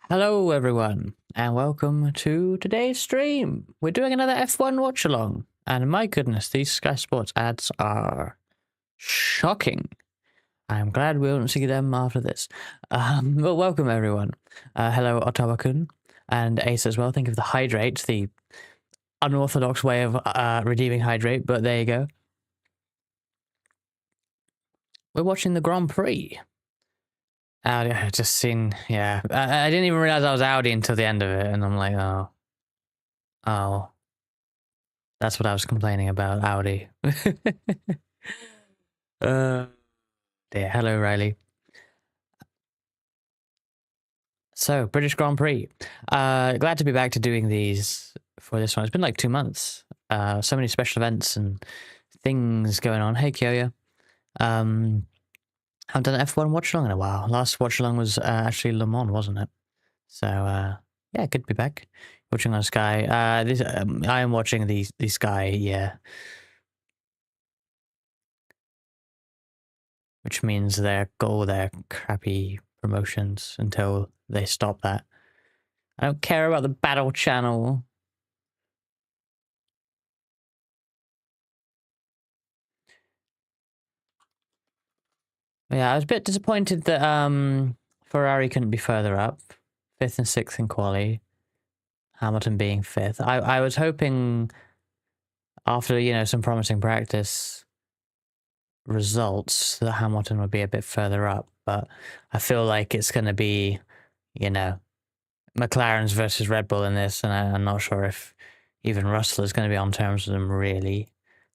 Hello everyone, and welcome to today's stream. We're doing another F1 watch along, and my goodness, these Sky Sports ads are shocking. I'm glad we won't see them after this. But welcome everyone. Hello Ottawa-kun, and Ace as well. Think of the hydrate, the unorthodox way of redeeming hydrate, but there you go. We're watching the Grand Prix. Audi, I just seen, yeah. I didn't even realize I was Audi until the end of it, and I'm like, oh, that's what I was complaining about, Audi. Dear, hello, Riley. So, British Grand Prix. Glad to be back to doing these for this one. It's been like 2 months. So many special events and things going on. Hey, Kyoya. Haven't done an F1 watch along in a while. Last watch along was actually Le Mans, wasn't it? So yeah, good to be back. Watching on Sky. I am watching the Sky, yeah. Which means they'll go their crappy promotions until they stop that. I don't care about the Battle Channel. Yeah, I was a bit disappointed that Ferrari couldn't be further up. 5th and 6th in quali. Hamilton being 5th. I was hoping after, you know, some promising practice results that Hamilton would be a bit further up, but I feel like it's going to be, you know, McLaren's versus Red Bull in this, and I'm not sure if even Russell is going to be on terms with them really,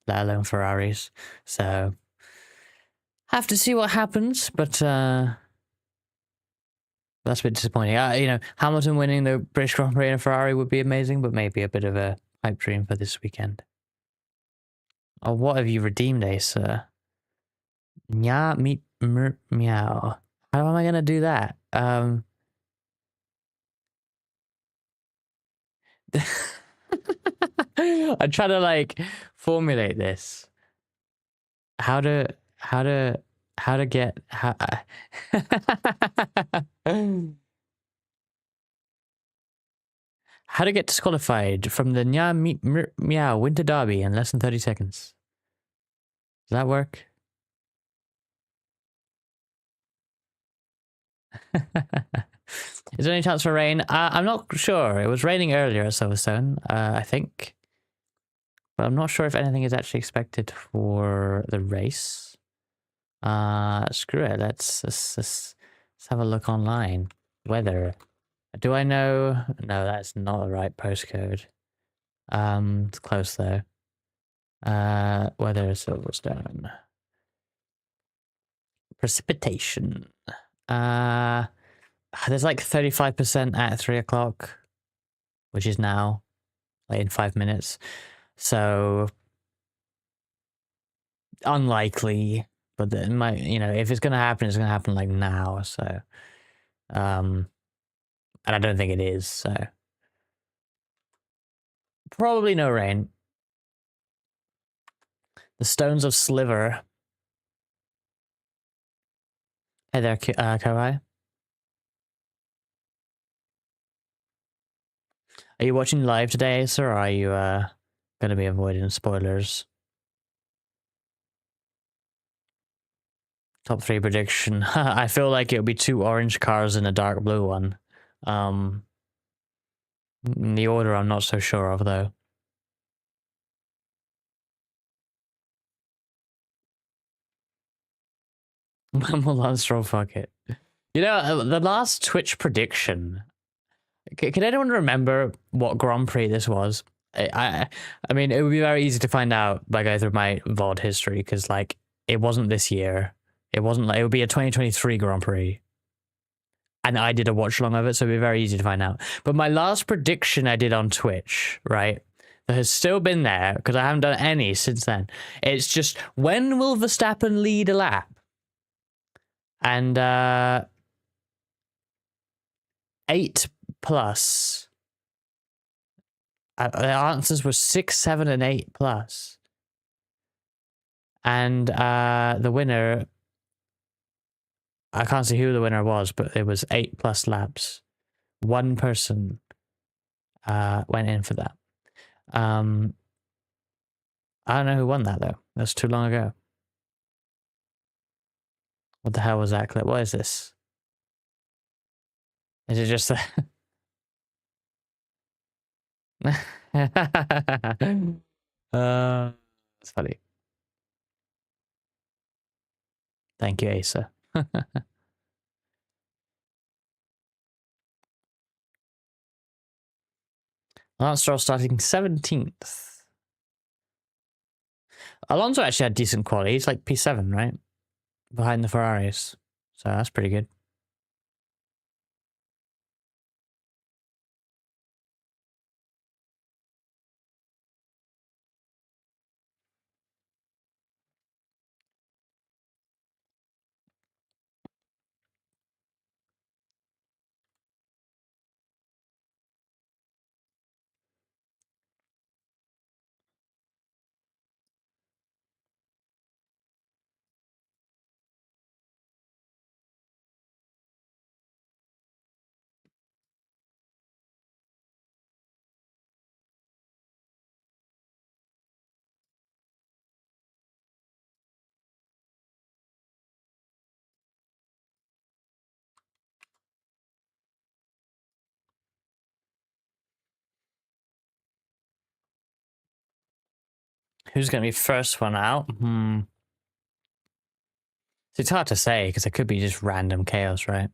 let alone Ferraris. So have to see what happens, but that's a bit disappointing. You know, Hamilton winning the British Grand Prix in a Ferrari would be amazing, but maybe a bit of a pipe dream for this weekend. Oh, what have you redeemed, Ace? Nya meet meow. How am I gonna do that? I try to like formulate this. How to get how how to get disqualified from the Nya meow Winter Derby in less than 30 seconds. Does that work? Is there any chance for rain? I'm not sure. It was raining earlier at Silverstone, I think. But I'm not sure if anything is actually expected for the race. Screw it. Let's have a look online. Weather. Do I know? No, that's not the right postcode. It's close though. Weather Silverstone. Precipitation. There's like 35% at 3 o'clock, which is now, like in 5 minutes. So unlikely, but it might, you know, if it's gonna happen, it's gonna happen like now. So, and I don't think it is. So probably no rain. The Stones of Sliver. Hey there, Kawhi. Are you watching live today, sir, or are you gonna be avoiding spoilers? Top 3 prediction. I feel like it'll be 2 orange cars and a dark blue one. The order I'm not so sure of, though. Mulan Stroll, fuck it. You know, the last Twitch prediction. Can anyone remember what Grand Prix this was? I mean, it would be very easy to find out by going through my VOD history, because, like, it wasn't this year. It wasn't like, it would be a 2023 Grand Prix. And I did a watch along of it, so it'd be very easy to find out. But my last prediction I did on Twitch, right, that has still been there, because I haven't done any since then. It's just, when will Verstappen lead a lap? And 8 plus. The answers were 6, 7, and 8 plus. And the winner, I can't see who the winner was, but it was 8 plus laps, One person went in for that. I don't know who won that though. That's too long ago. What the hell was that clip? What is this? Is it just a... That's funny. Thank you, Asa. Lance Stroll starting 17th. Alonso actually had decent quality. He's like P7, right? Behind the Ferraris. So that's pretty good. Who's going to be first one out? It's hard to say because it could be just random chaos, right?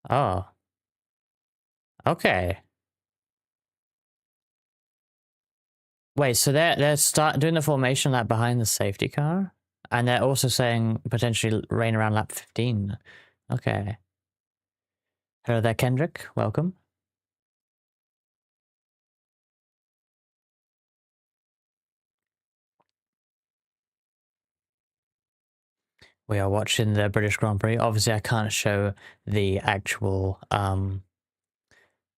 Oh. Okay. Wait, so they're doing the formation lap behind the safety car? And they're also saying potentially rain around lap 15. Okay. Hello there, Kendrick. Welcome. We are watching the British Grand Prix. Obviously, I can't show the actual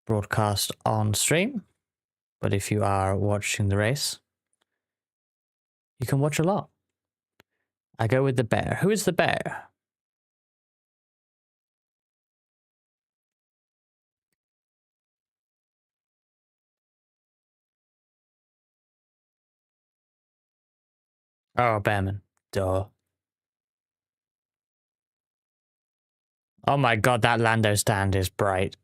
broadcast on stream, but if you are watching the race, you can watch a lot. I go with the bear. Who is the bear? Oh, Bearman. Duh. Oh my god, that Lando stand is bright.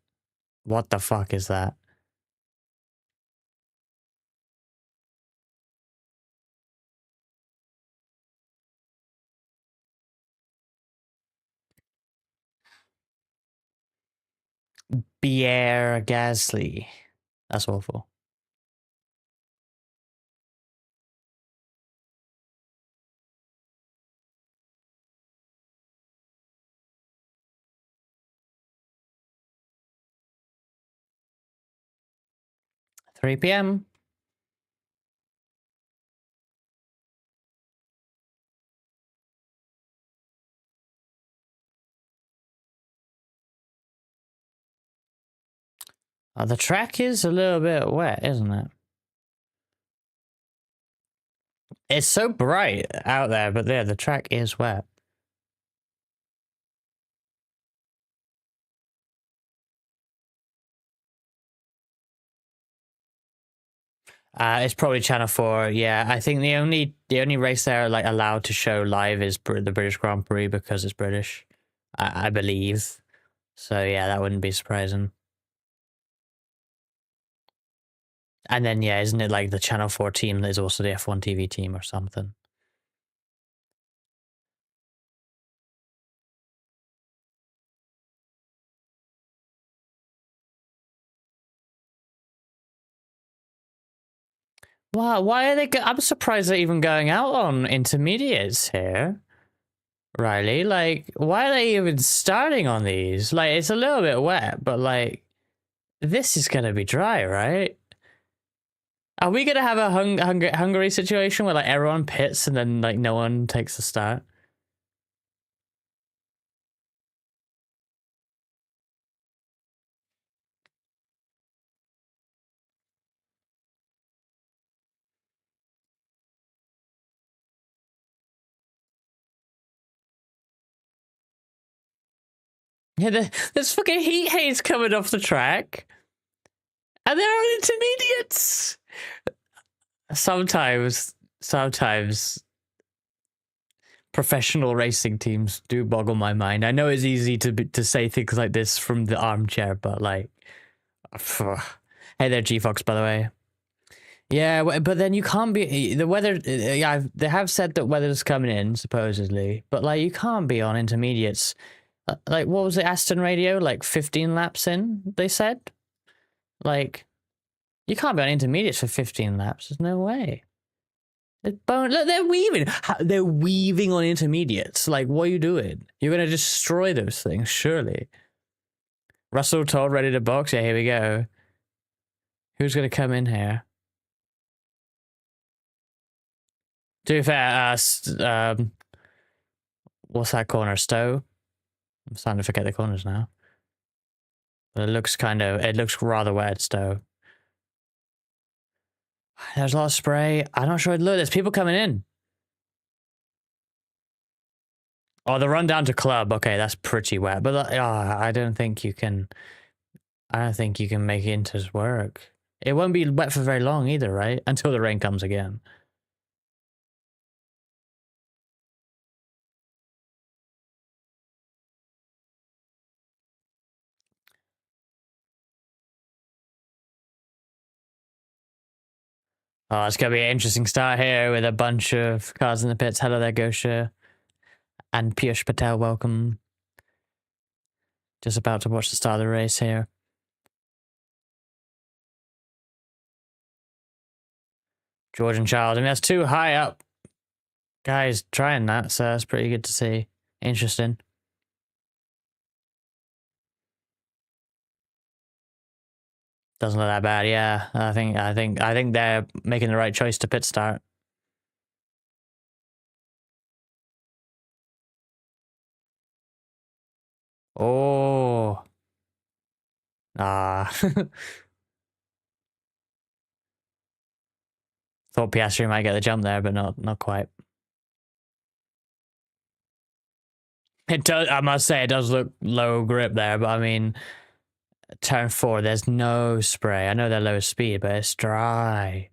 What the fuck is that? Pierre Gasly. That's awful. Three PM. The track is a little bit wet, isn't it? It's so bright out there, but yeah, the track is wet. It's probably Channel 4. Yeah, I think the only race they're like allowed to show live is the British Grand Prix because it's British, I believe. So yeah, that wouldn't be surprising. And then yeah, isn't it like the Channel 4 team that is also the F1 TV team or something? Wow, why are they? I'm surprised they're even going out on intermediates here, Riley. Like, why are they even starting on these? Like, it's a little bit wet, but like, this is gonna be dry, right? Are we gonna have a Hungary situation where like everyone pits and then like no one takes the start? Yeah, there's fucking heat haze coming off the track, and they're on intermediates. Sometimes professional racing teams do boggle my mind. I know it's easy to say things like this from the armchair, but like, hey there, G Fox, by the way. Yeah, but then you can't be the weather. Yeah, they have said that weather's coming in supposedly, but like you can't be on intermediates. Like what was it, Aston Radio? Like 15 laps in, they said. Like you can't be on intermediates for 15 laps. There's no way. Look, they're weaving. They're weaving on intermediates. Like, what are you doing? You're gonna destroy those things, surely. Russell Todd ready to box. Yeah, here we go. Who's gonna come in here? To be fair, what's that corner? Stowe? I'm starting to forget the corners now. But it looks rather wet, Stowe. There's a lot of spray. I'm not sure. Look, there's people coming in. Oh, the run down to club. Okay, that's pretty wet. But I don't think you can. I don't think you can make inters work. It won't be wet for very long either, right? Until the rain comes again. Oh, it's going to be an interesting start here with a bunch of cars in the pits. Hello there, Gosha. And Piyush Patel, welcome. Just about to watch the start of the race here. George and Charles. I mean, that's too high up. Guys trying that, so that's pretty good to see. Interesting. Doesn't look that bad, yeah. I think they're making the right choice to pit start. Oh. Ah. Thought Piastri might get the jump there, but not quite. It does. I must say, it does look low grip there, but I mean, turn 4, there's no spray. I know they're low speed, but it's dry.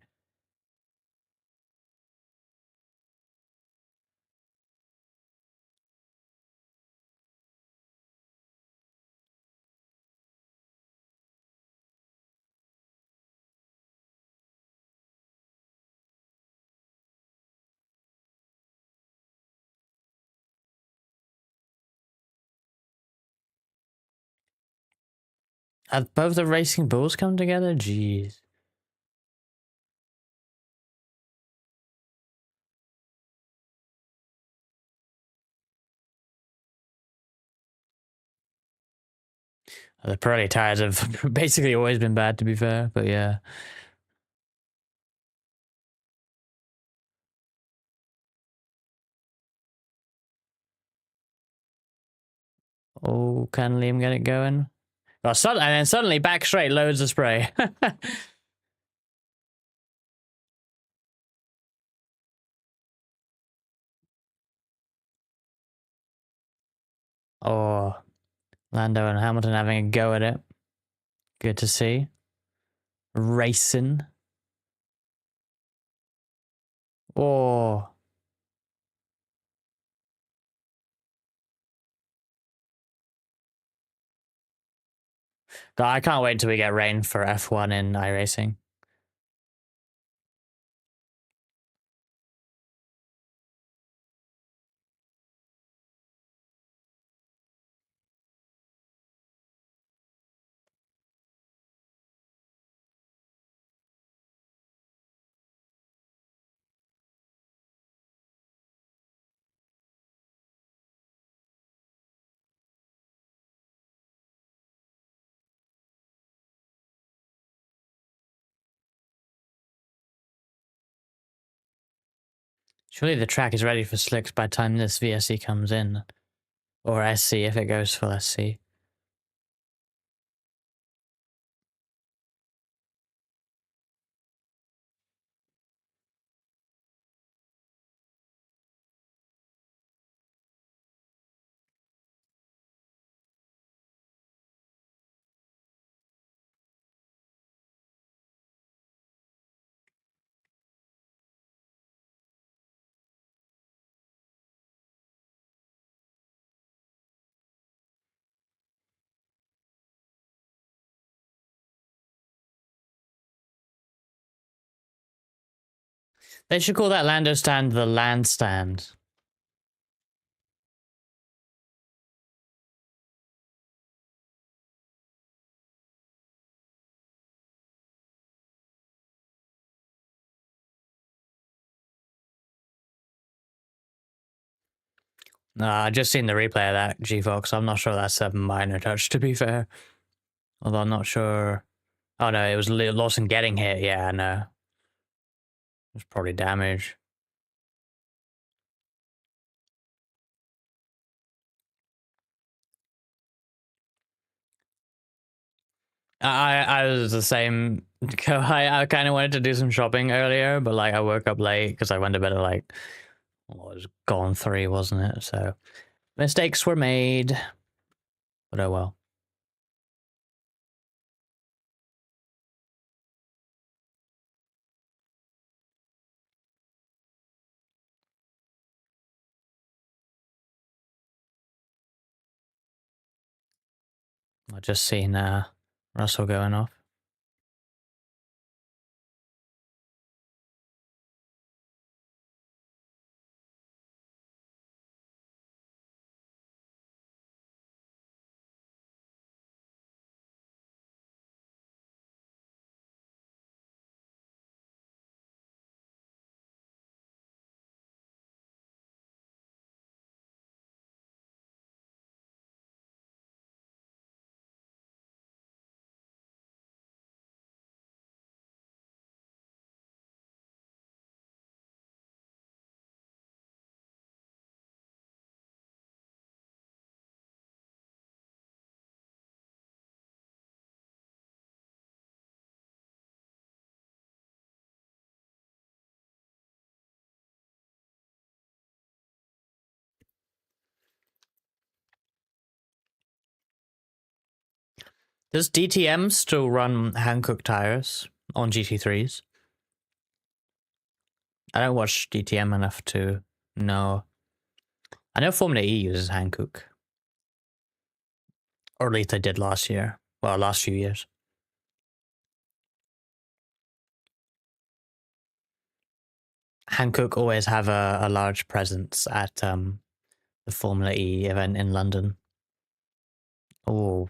Have both the Racing Bulls come together? Jeez. The Pirelli tires have basically always been bad, to be fair, but yeah. Oh, can Liam get it going? Oh, and then suddenly back straight, loads of spray. Oh, Lando and Hamilton having a go at it. Good to see. Racing. Oh. God, I can't wait until we get rain for F1 in iRacing. Surely the track is ready for slicks by the time this VSC comes in. Or SC if it goes full SC. They should call that Lando stand the land stand. I just seen the replay of that, G-Fox. I'm not sure that's a minor touch, to be fair. Although I'm not sure. Oh no, it was Lawson getting hit. Yeah, no. It was probably damage. I was the same. I kind of wanted to do some shopping earlier, but like I woke up late because I went to bed at like, well, it was gone 3, wasn't it? So mistakes were made, but oh well. I just seen Russell going off. Does DTM still run Hankook tires on GT3s? I don't watch DTM enough to know. I know Formula E uses Hankook. Or at least I did last year. Well, last few years. Hankook always have a large presence at the Formula E event in London. Oh.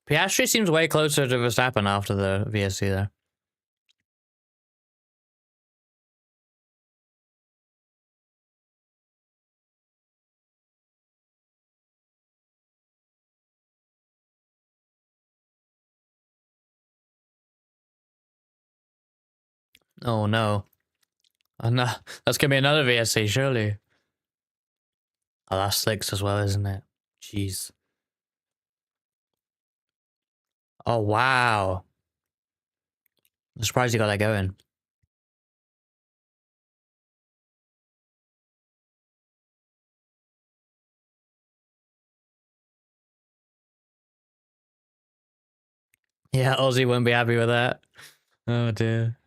Piastri seems way closer to Verstappen after the VSC there. Oh no. Oh no. That's gonna be another VSC, surely. Oh, that's slicks as well, isn't it? Jeez. Oh wow. I'm surprised you got that going. Yeah, Aussie won't be happy with that. Oh dear.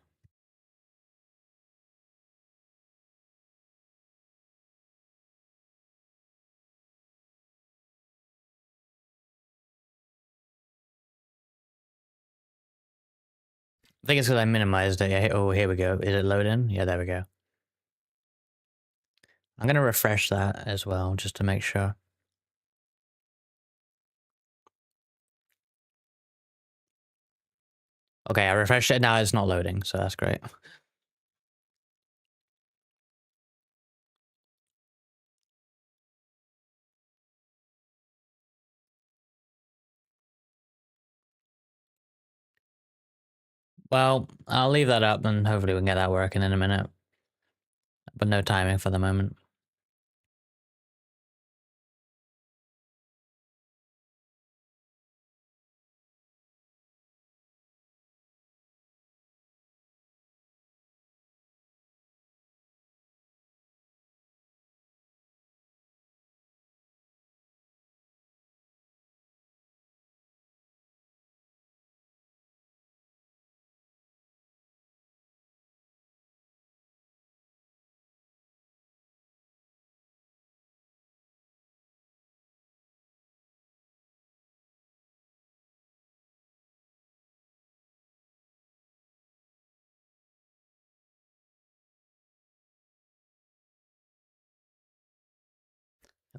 I think it's because I minimized it. Oh, here we go. Is it loading? Yeah, there we go. I'm going to refresh that as well, just to make sure. Okay, I refreshed it. Now it's not loading, so that's great. Well, I'll leave that up and hopefully we can get that working in a minute. But no timing for the moment.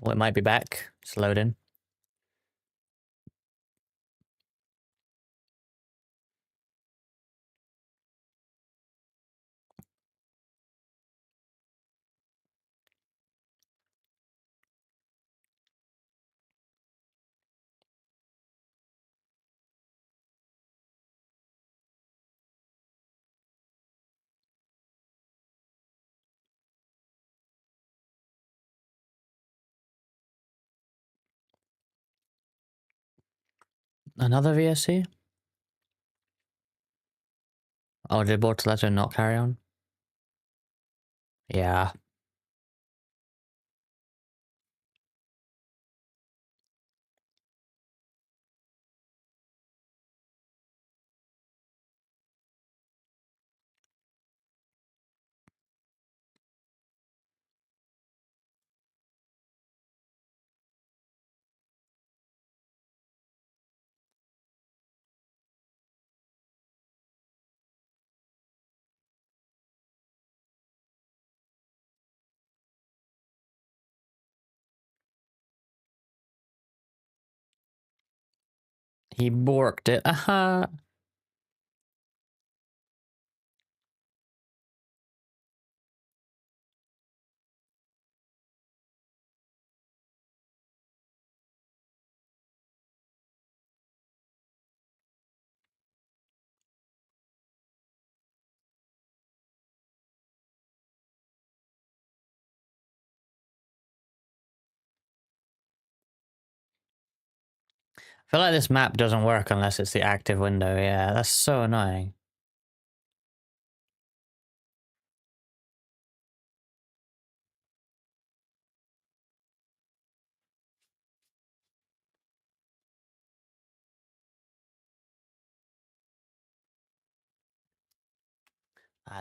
Well, it might be back. It's loading. Another VSC? Oh, did Bortoletto not carry on? Yeah. He borked it. Aha. I feel like this map doesn't work unless it's the active window. Yeah, that's so annoying.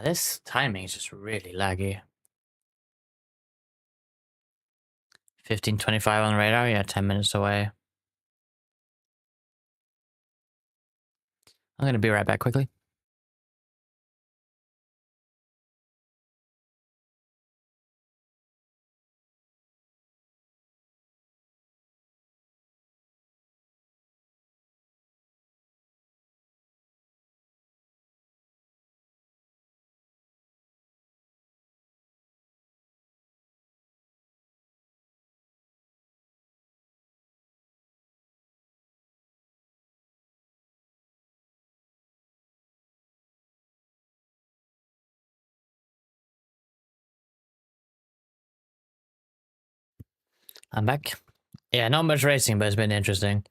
This timing is just really laggy. 15:25 on the radar. Yeah, 10 minutes away. I'm gonna be right back quickly. I'm back. Yeah, not much racing, but it's been interesting.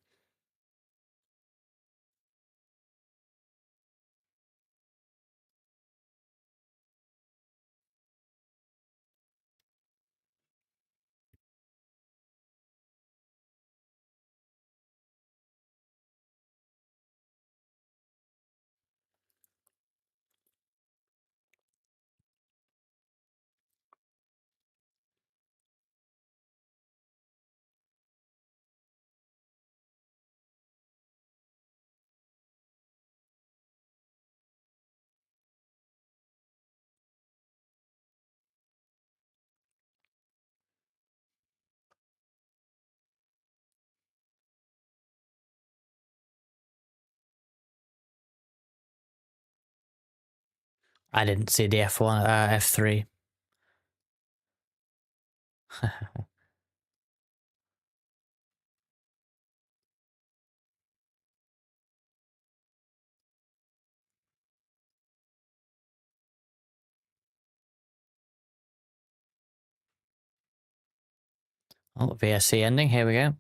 I didn't see the F1, F3. Oh, VSC ending. Here we go.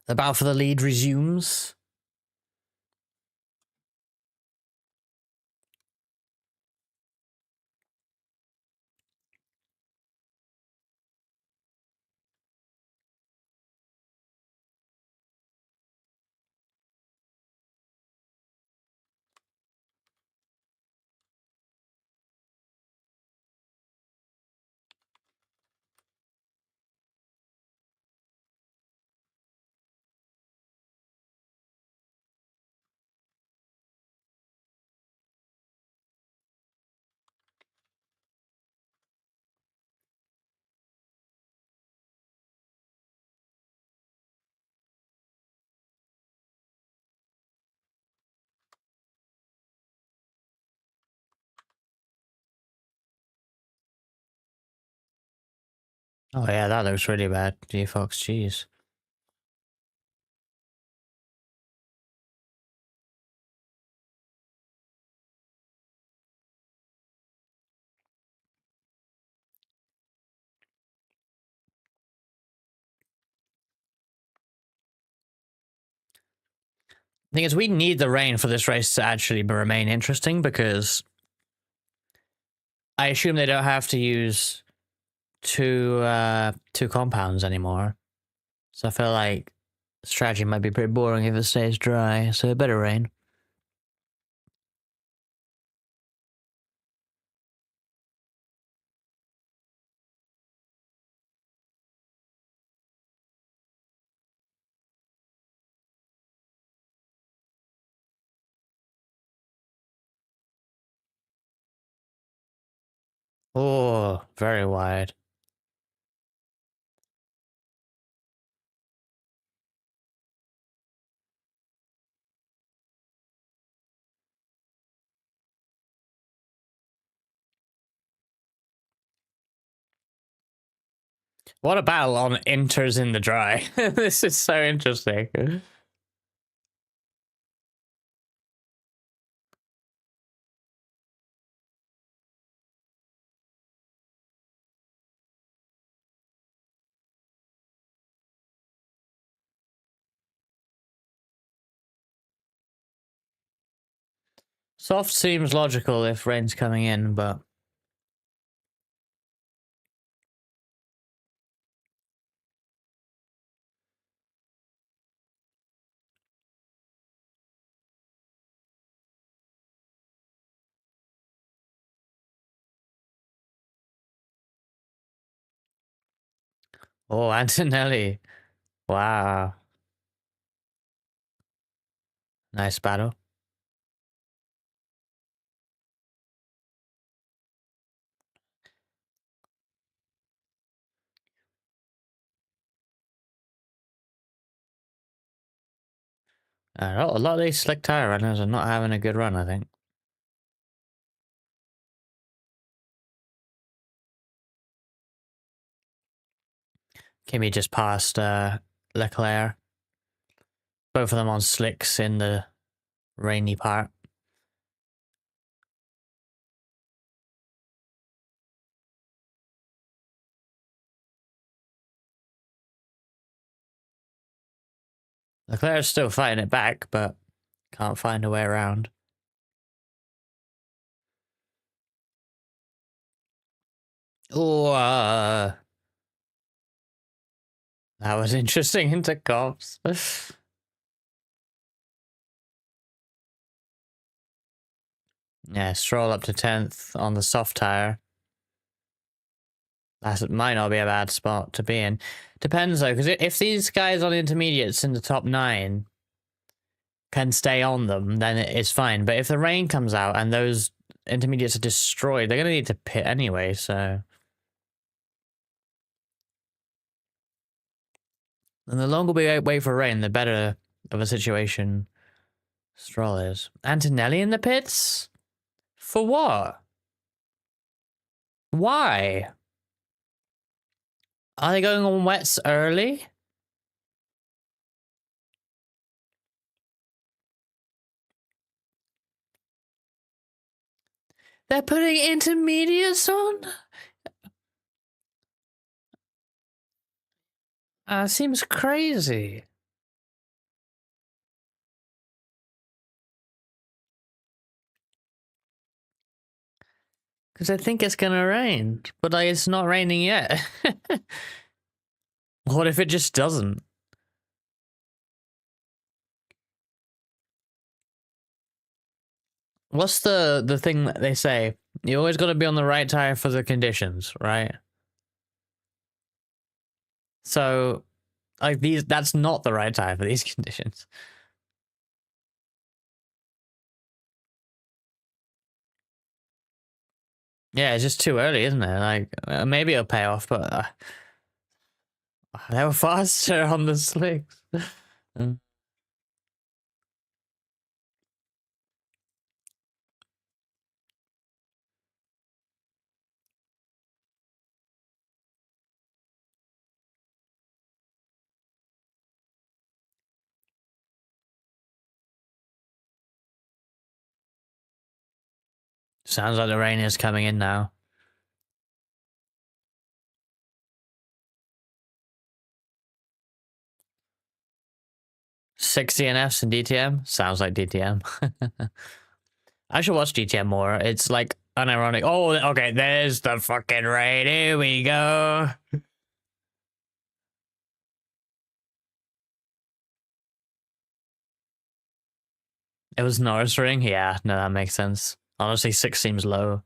The battle for the lead resumes. Oh yeah, that looks really bad. Gee, Fox, jeez. Thing is, we need the rain for this race to actually remain interesting because I assume they don't have to use two compounds anymore. So I feel like strategy might be pretty boring if it stays dry. So it better rain. Oh, very wide. What a battle on enters in the dry. This is so interesting. Soft seems logical if rain's coming in, but oh, Antonelli. Wow. Nice battle. A lot of these slick tire runners are not having a good run, I think. Kimmy just passed Leclerc. Both of them on slicks in the rainy part. Leclerc's still fighting it back, but can't find a way around. Oh, that was interesting into cops. Yeah, Stroll up to 10th on the soft tire. That might not be a bad spot to be in. Depends though, because if these guys on intermediates in the top 9 can stay on them, then it's fine. But if the rain comes out and those intermediates are destroyed, they're going to need to pit anyway, so... And the longer we wait for rain, the better of a situation Stroll is. Antonelli in the pits? For what? Why? Are they going on wets early? They're putting intermediates on? Seems crazy. Because I think it's gonna rain, but like, it's not raining yet. What if it just doesn't? What's the thing that they say? You always got to be on the right tire for the conditions, right? So, like that's not the right tire for these conditions. Yeah, it's just too early, isn't it? Like maybe it'll pay off, but they were faster on the slicks. Mm. Sounds like the rain is coming in now. $60 NFs in DTM? Sounds like DTM. I should watch DTM more. It's like unironic. Oh, okay, there's the fucking rain. Here we go. It was Norris ring? Yeah, no, that makes sense. Honestly, 6 seems low.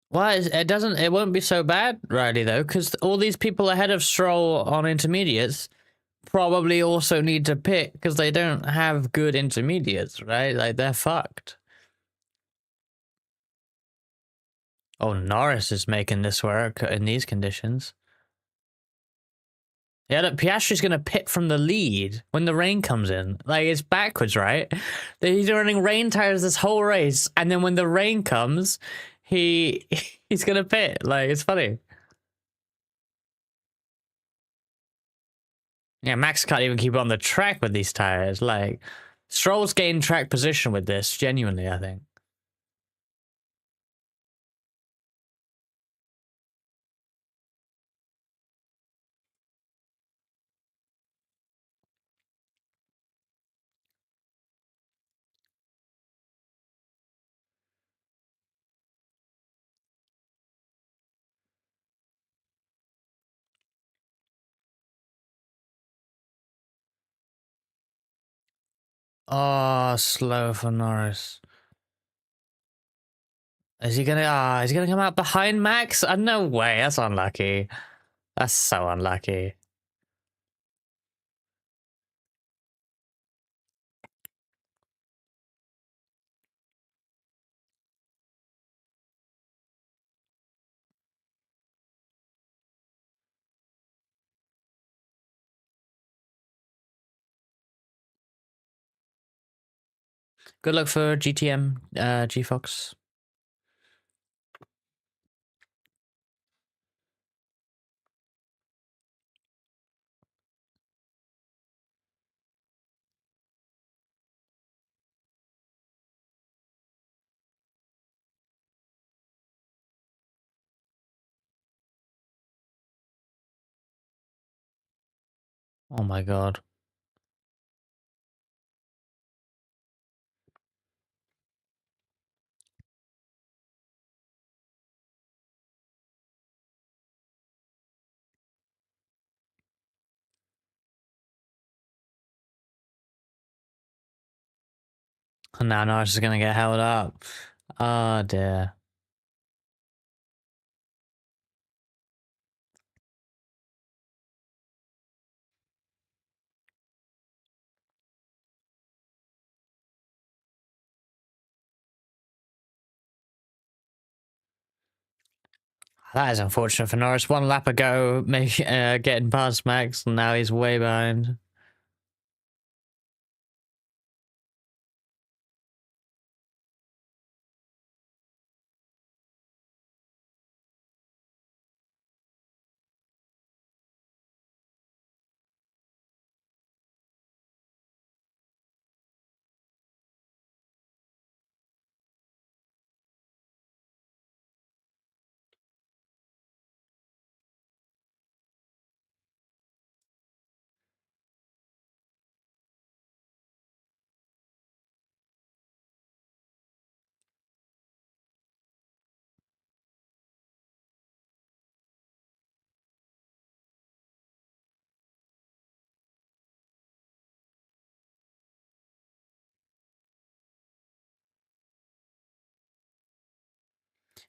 Well, it won't be so bad, Riley, though, because all these people ahead of Stroll on intermediates probably also need to pick because they don't have good intermediates, right? Like, they're fucked. Oh, Norris is making this work in these conditions. Yeah, look, Piastri's going to pit from the lead when the rain comes in. Like, it's backwards, right? He's running rain tires this whole race, and then when the rain comes, he's going to pit. Like, it's funny. Yeah, Max can't even keep on the track with these tires. Like, Stroll's gained track position with this, genuinely, I think. Oh, slow for Norris. Is he gonna come out behind Max? No way, that's unlucky. That's so unlucky. Good luck for GTM, G-Fox. Oh my god. And now Norris is gonna get held up. Oh dear. That is unfortunate for Norris. One lap ago, getting past Max, and now he's way behind.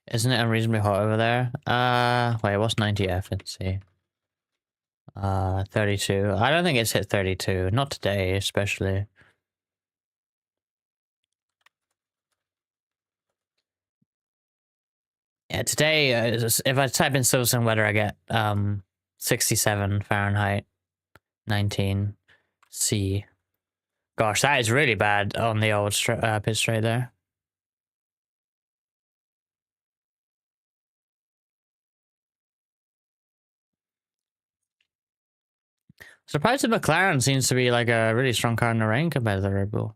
Isn't it unreasonably hot over there? Wait, what's 90F? Let's see. 32. I don't think it's hit 32. Not today, especially. Yeah, today, if I type in Silverstone weather, I get 67 Fahrenheit, 19 C. Gosh, that is really bad on the old pit straight there. Surprised that McLaren seems to be like a really strong car in the rain compared to the Red Bull.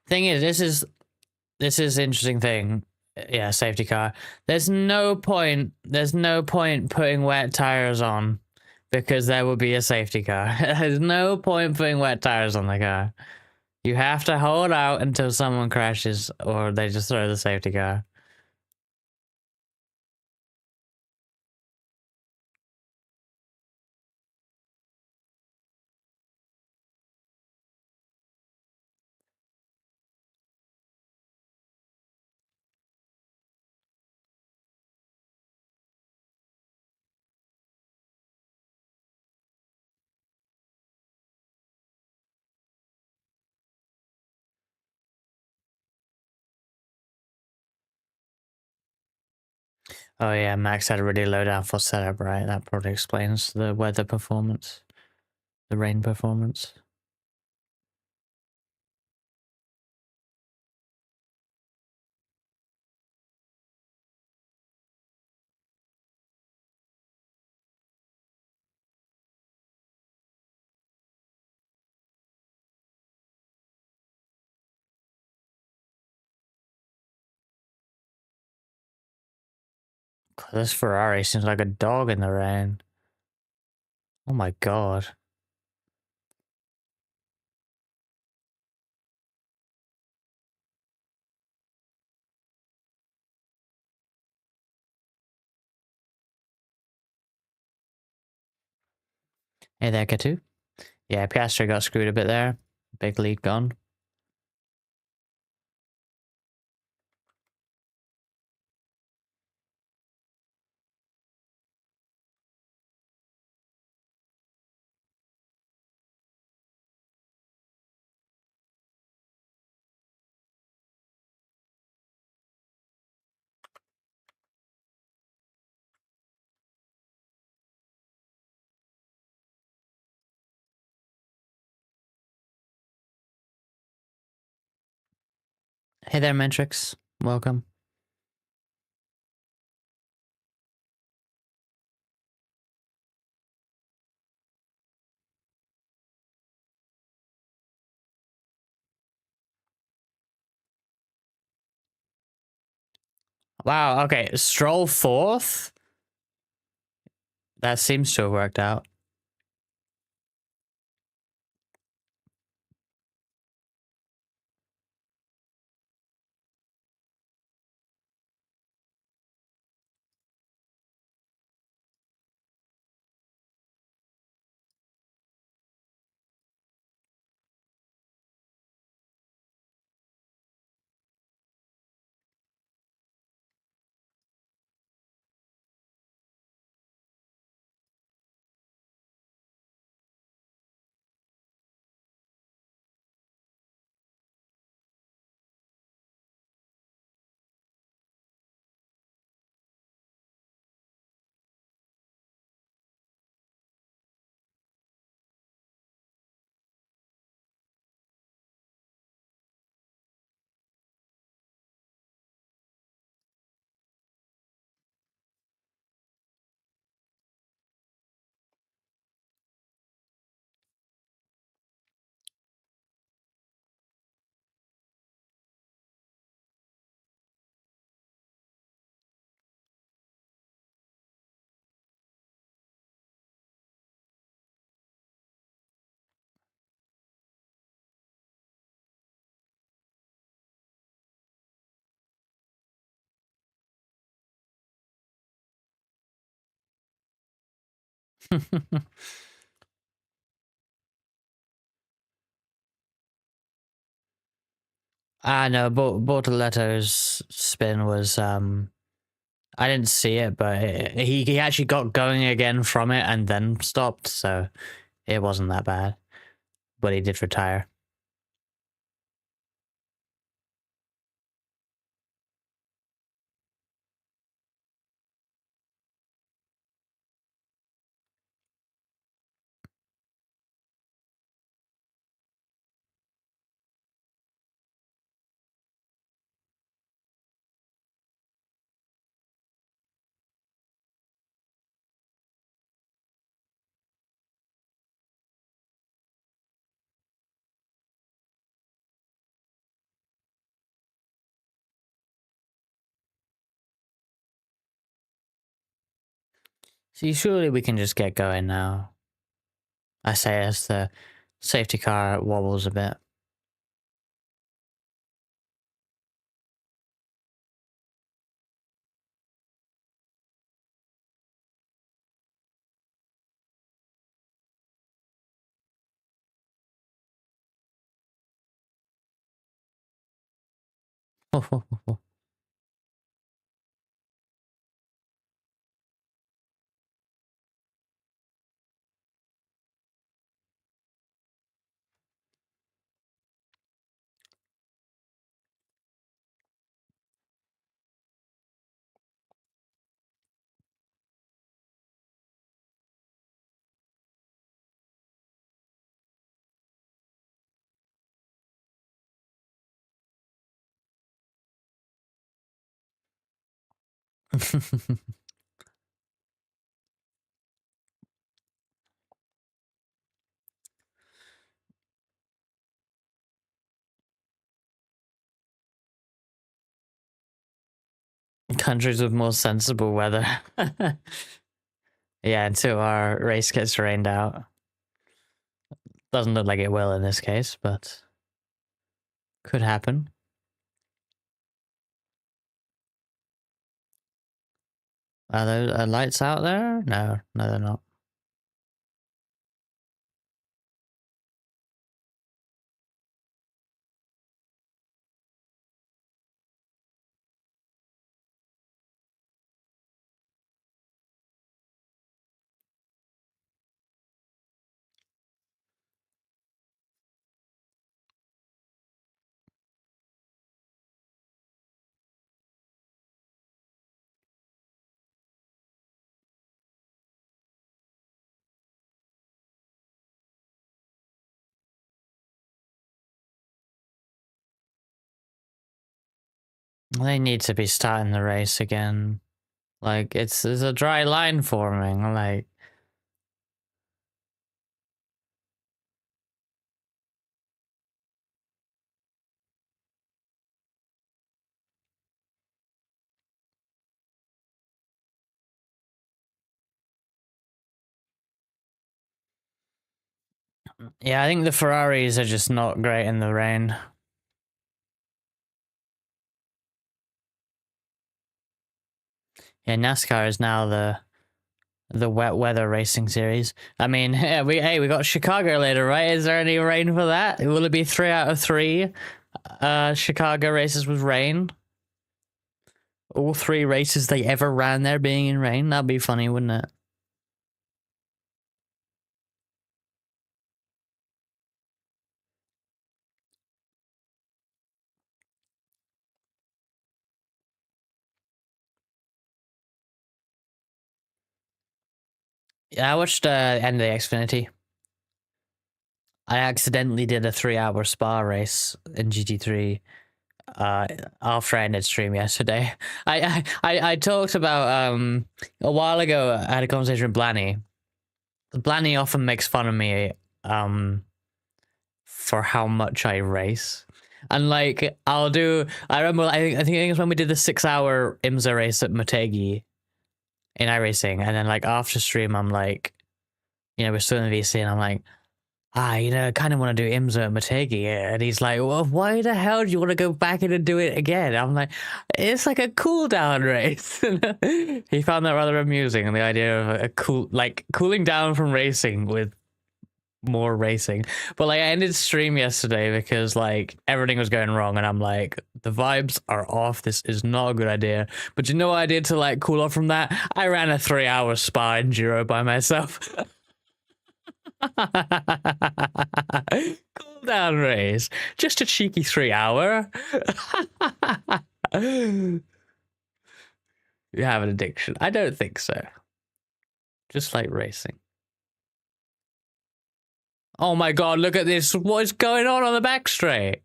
Thing is, this is interesting thing. Yeah, safety car. There's no point putting wet tires on because there will be a safety car. There's no point putting wet tires on the car. You have to hold out until someone crashes or they just throw the safety car. Oh yeah, Max had a really low downforce setup, right? That probably explains the weather performance, the rain performance. God, this Ferrari seems like a dog in the rain. Oh my god. Hey there, Katu. Yeah, Piastri got screwed a bit there. Big lead gone. Hey there, Mentrix. Welcome. Wow, okay. Stroll fourth? That seems to have worked out. I know, but Bortoletto's spin was I didn't see it, but he actually got going again from it and then stopped, so it wasn't that bad. But he did retire. See, surely we can just get going now. I say as the safety car wobbles a bit. Countries with more sensible weather. Yeah, until our race gets rained out. Doesn't look like it will in this case, but could happen. Are there lights out there? No, they're not. They need to be starting the race again. Like, there's a dry line forming, like... Yeah, I think the Ferraris are just not great in the rain. Yeah, NASCAR is now the wet weather racing series. I mean, we got Chicago later, right? Is there any rain for that? Will it be 3 out of 3 Chicago races with rain? All 3 races they ever ran there being in rain? That'd be funny, wouldn't it? Yeah, I watched End of the Xfinity. I accidentally did a 3-hour spa race in GT3 after I ended stream yesterday. I talked about a while ago. I had a conversation with Blanny. Blanny often makes fun of me for how much I race. And like I remember I think it was when we did the 6-hour IMSA race at Motegi in iRacing, and then like after stream I'm like, we're still in VC and I'm like, I kind of want to do IMSA at Motegi. And he's like, well, why the hell do you want to go back in and do it again? I'm like, it's like a cool down race. He found that rather amusing, and the idea of cooling down from racing with more racing. But like I ended stream yesterday because like everything was going wrong and I'm like, the vibes are off. This is not a good idea. But you know what I did to like cool off from that? I ran a 3-hour spa enduro by myself. Cool down race. Just a cheeky 3-hour. You have an addiction. I don't think so. Just like racing. Oh my god, look at this. What is going on the back straight?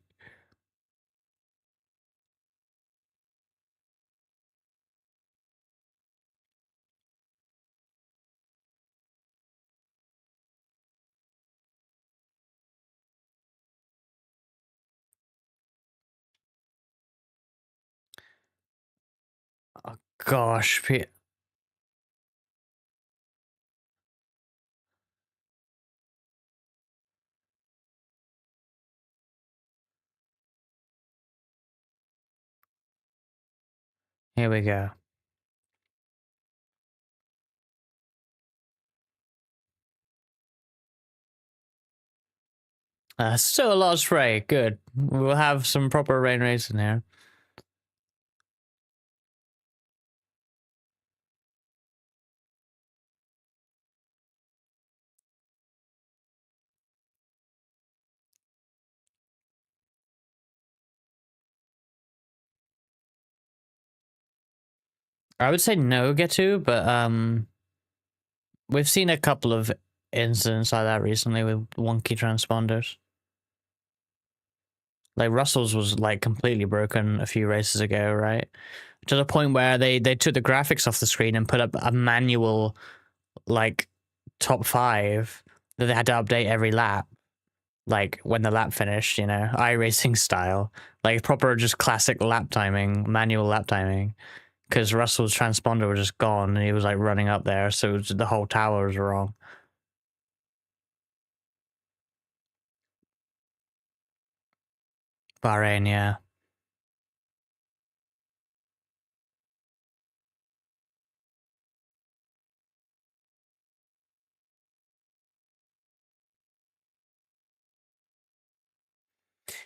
Oh gosh, here we go. Still a lot of spray. Good. We'll have some proper rain racing here. I would say no, Getu, but we've seen a couple of incidents like that recently with wonky transponders. Like Russell's was like completely broken a few races ago, right? To the point where they took the graphics off the screen and put up a manual like top 5 that they had to update every lap. Like when the lap finished, you know, iRacing style, like proper just classic lap timing, manual lap timing. Because Russell's transponder was just gone and he was like running up there, so the whole tower was wrong. Bahrain, yeah.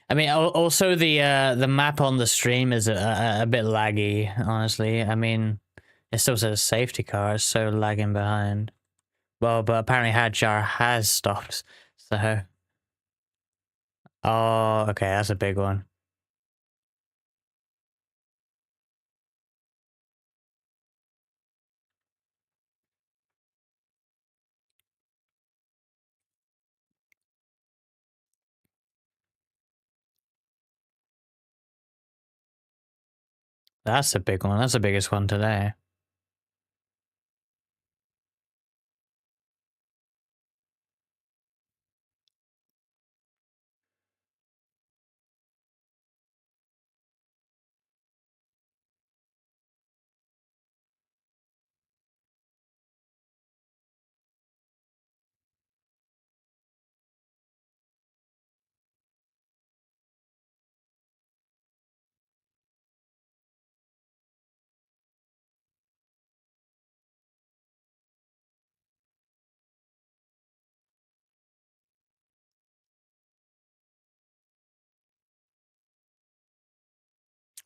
I mean, also the map on the stream is a bit laggy, honestly. I mean, it still says safety car, it's so lagging behind. Well, but apparently Hadjar has stopped, so. Oh, okay, that's a big one. That's a big one. That's the biggest one today.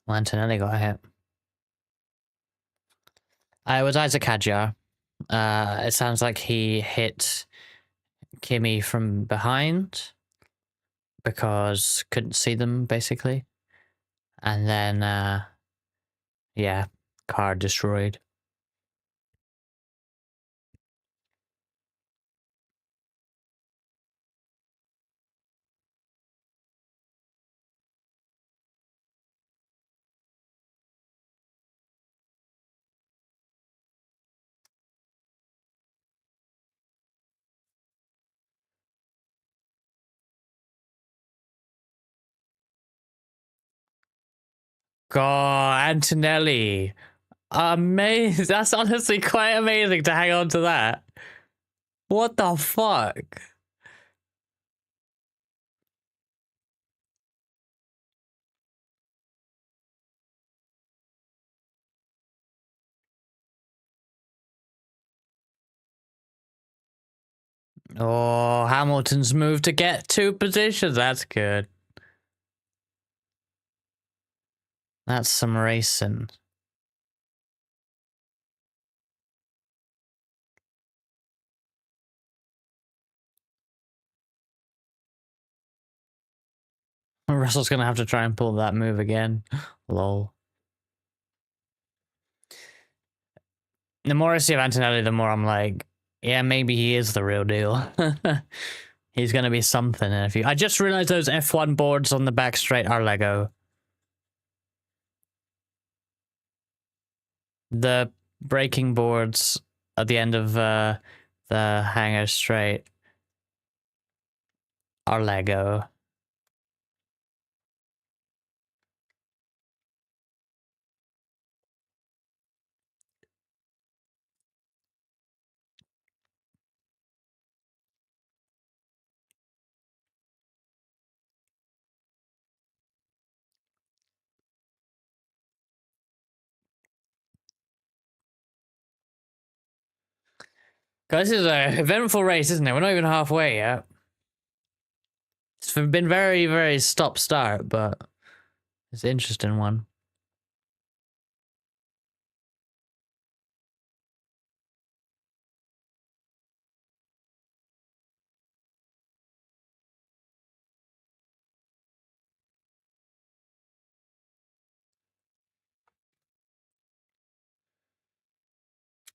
Lantinelli got hit. It was Isaac Hadjar. It sounds like he hit Kimmy from behind because couldn't see them basically, and then yeah, car destroyed. God, Antonelli, amazing! That's honestly quite amazing to hang on to that. What the fuck? Oh, Hamilton's moved to get 2 positions. That's good. That's some racing. Russell's gonna have to try and pull that move again. Lol. The more I see of Antonelli, the more I'm like, yeah, maybe he is the real deal. He's gonna be something in a few. I just realized those F1 boards on the back straight are Lego. The braking boards at the end of the hangar straight are Lego. Guys, this is an eventful race, isn't it? We're not even halfway yet. It's been very, very stop-start, but it's an interesting one.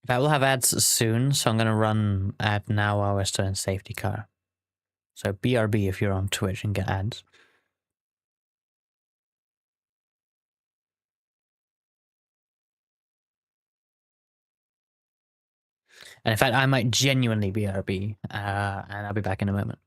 I will have ads soon, so I'm going to run ad now while we're still in safety car. So BRB if you're on Twitch and get ads. And in fact, I might genuinely BRB, and I'll be back in a moment.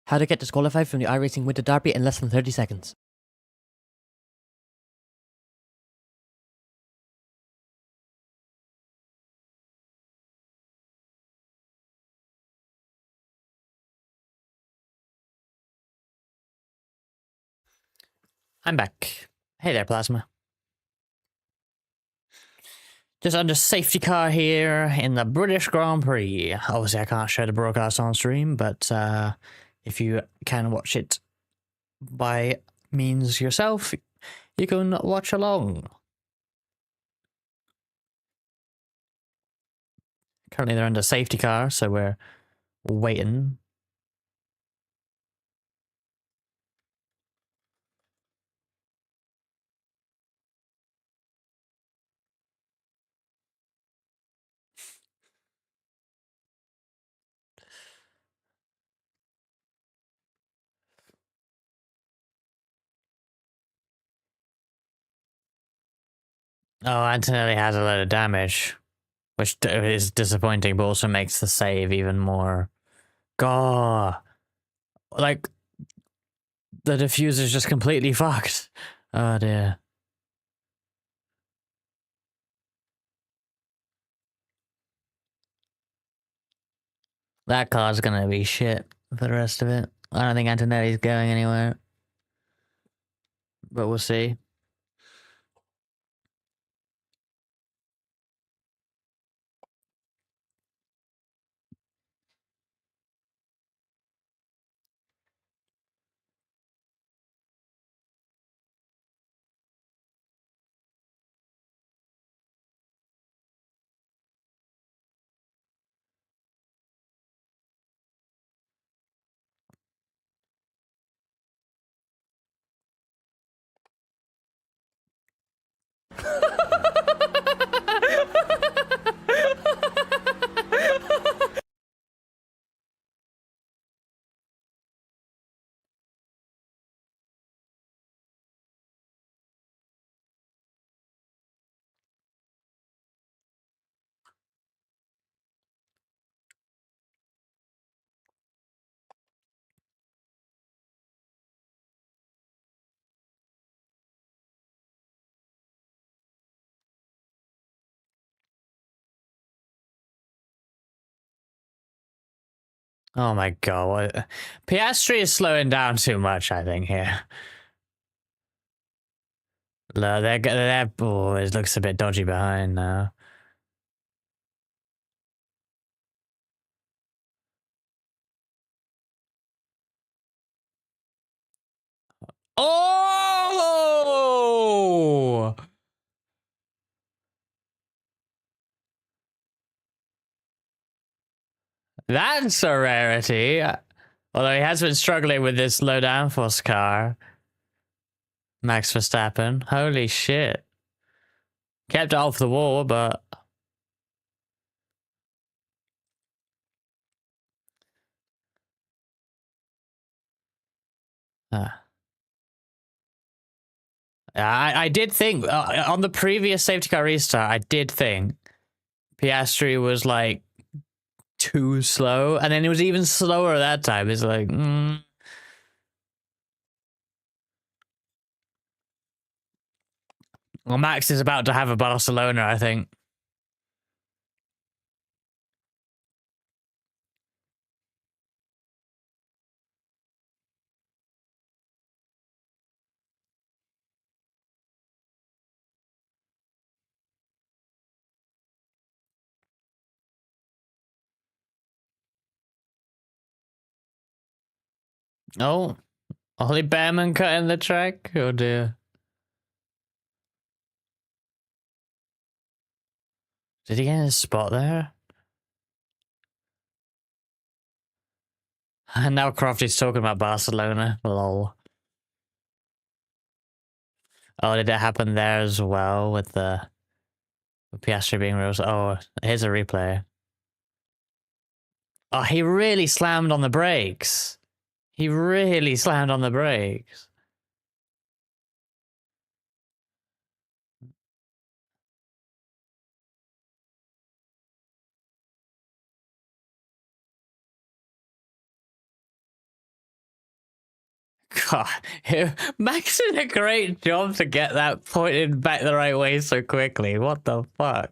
How to get disqualified from the iRacing Winter Derby in less than 30 seconds. I'm back. Hey there, Plasma. Just under safety car here in the British Grand Prix. Obviously, I can't show the broadcast on stream, but if you can watch it by means yourself, you can watch along. Currently, they're under safety car, so we're waiting. Oh, Antonelli has a lot of damage, which is disappointing, but also makes the save even more. God, like the diffuser's just completely fucked. Oh dear. That car's gonna be shit for the rest of it. I don't think Antonelli's going anywhere, but we'll see. Oh my god. Piastri is slowing down too much, I think, here. No, oh, it looks a bit dodgy behind now. Oh! That's a rarity. Although he has been struggling with this low downforce car. Max Verstappen. Holy shit. Kept it off the wall, but... I did think, on the previous safety car restart, I did think Piastri was like too slow, and then it was even slower that time. It's like, Well, Max is about to have a Barcelona, I think. Oh, Ollie Behrman cutting the track? Oh dear. Did he get his spot there? And now Crofty's talking about Barcelona. Lol. Oh, did it happen there as well with the Piastri being real? Oh, here's a replay. Oh, he really slammed on the brakes. He really slammed on the brakes. God, Max did a great job to get that pointed back the right way so quickly. What the fuck?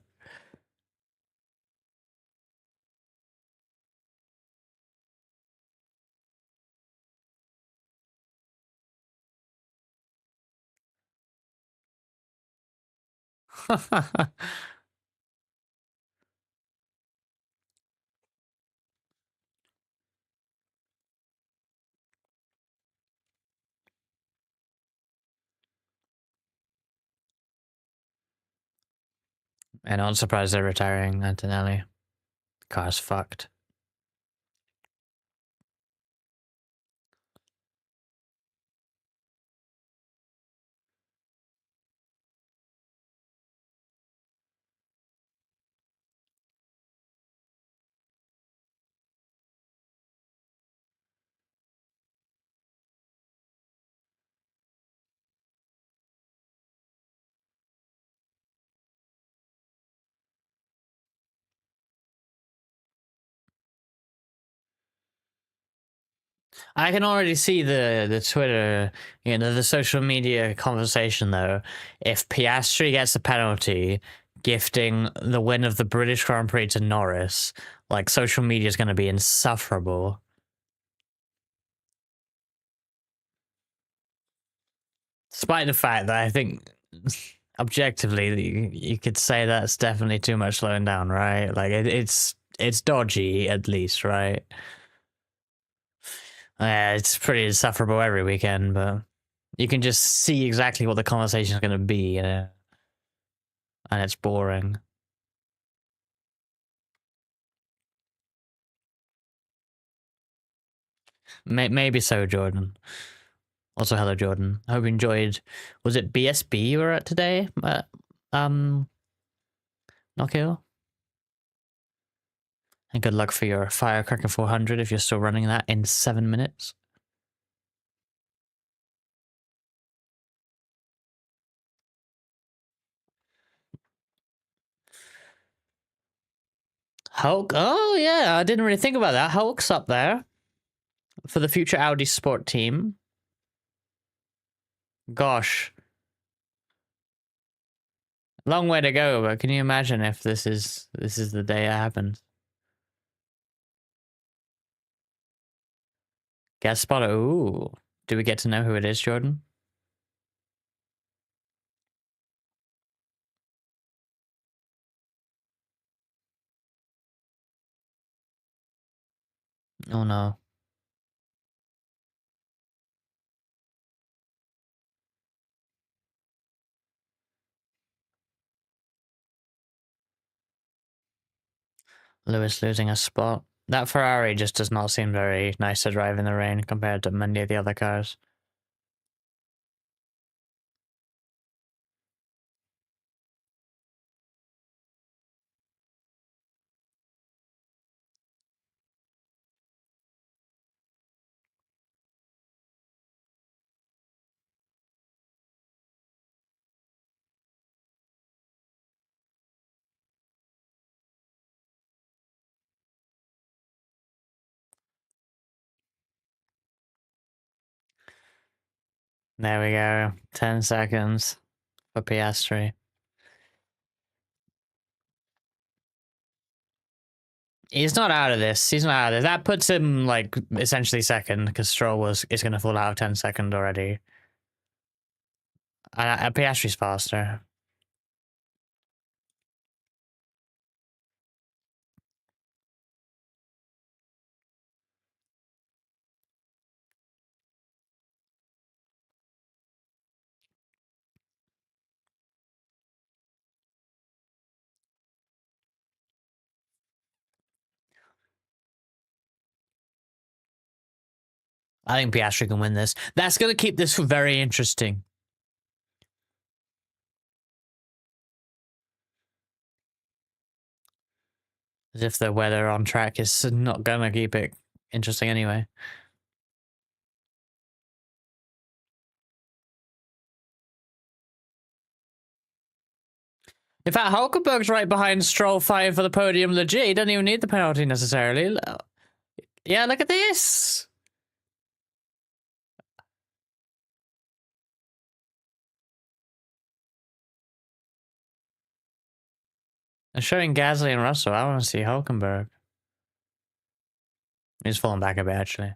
And I'm surprised they're retiring Antonelli. Car's fucked. I can already see the Twitter, the social media conversation though. If Piastri gets a penalty, gifting the win of the British Grand Prix to Norris, like social media is going to be insufferable. Despite the fact that I think objectively you could say that's definitely too much slowing down, right? Like it's dodgy at least, right? Yeah, it's pretty insufferable every weekend, but you can just see exactly what the conversation is going to be, and it's boring. Maybe so, Jordan. Also, hello, Jordan. I hope you enjoyed. Was it BSB you were at today? Knockhill? And good luck for your Firecracker 400 if you're still running that in 7 minutes. Hulk? Oh, yeah, I didn't really think about that. Hulk's up there for the future Audi Sport team. Gosh. Long way to go, but can you imagine if this is the day it happens? Guest spotter. Ooh. Do we get to know who it is, Jordan? Oh no. Lewis losing a spot. That Ferrari just does not seem very nice to drive in the rain compared to many of the other cars. There we go. 10 seconds for Piastri. He's not out of this. He's not out of this. That puts him, like, essentially second, because Stroll is going to fall out of 10 seconds already. Piastri's faster. I think Piastri can win this. That's going to keep this very interesting. As if the weather on track is not going to keep it interesting anyway. In fact, Hulkenberg's right behind Stroll fighting for the podium legit. He doesn't even need the penalty necessarily. Yeah, look at this. They're showing Gasly and Russell. I want to see Hulkenberg. He's falling back a bit, actually.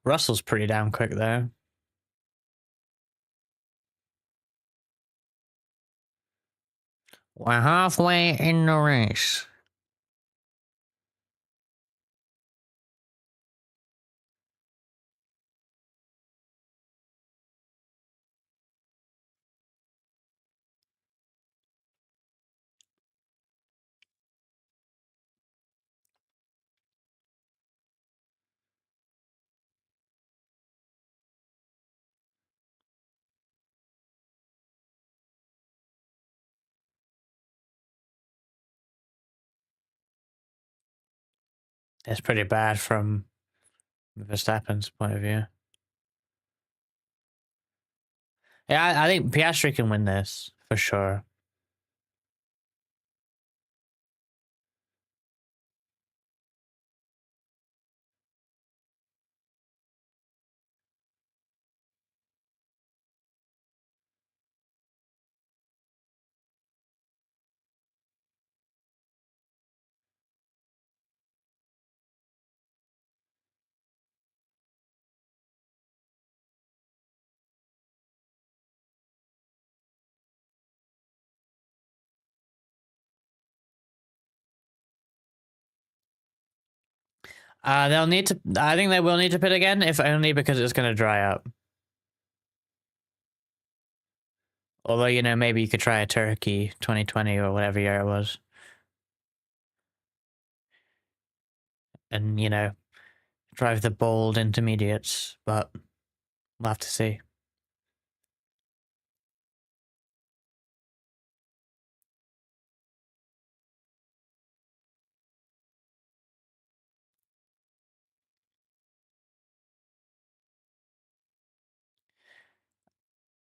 Russell's pretty damn quick, though. We're halfway in the race. It's pretty bad from Verstappen's point of view. Yeah, I think Piastri can win this, for sure. They'll need to. I think they will need to pit again, if only because it's going to dry up. Although, you know, maybe you could try a Turkey 2020 or whatever year it was. And, you know, drive the bold intermediates, but we'll have to see.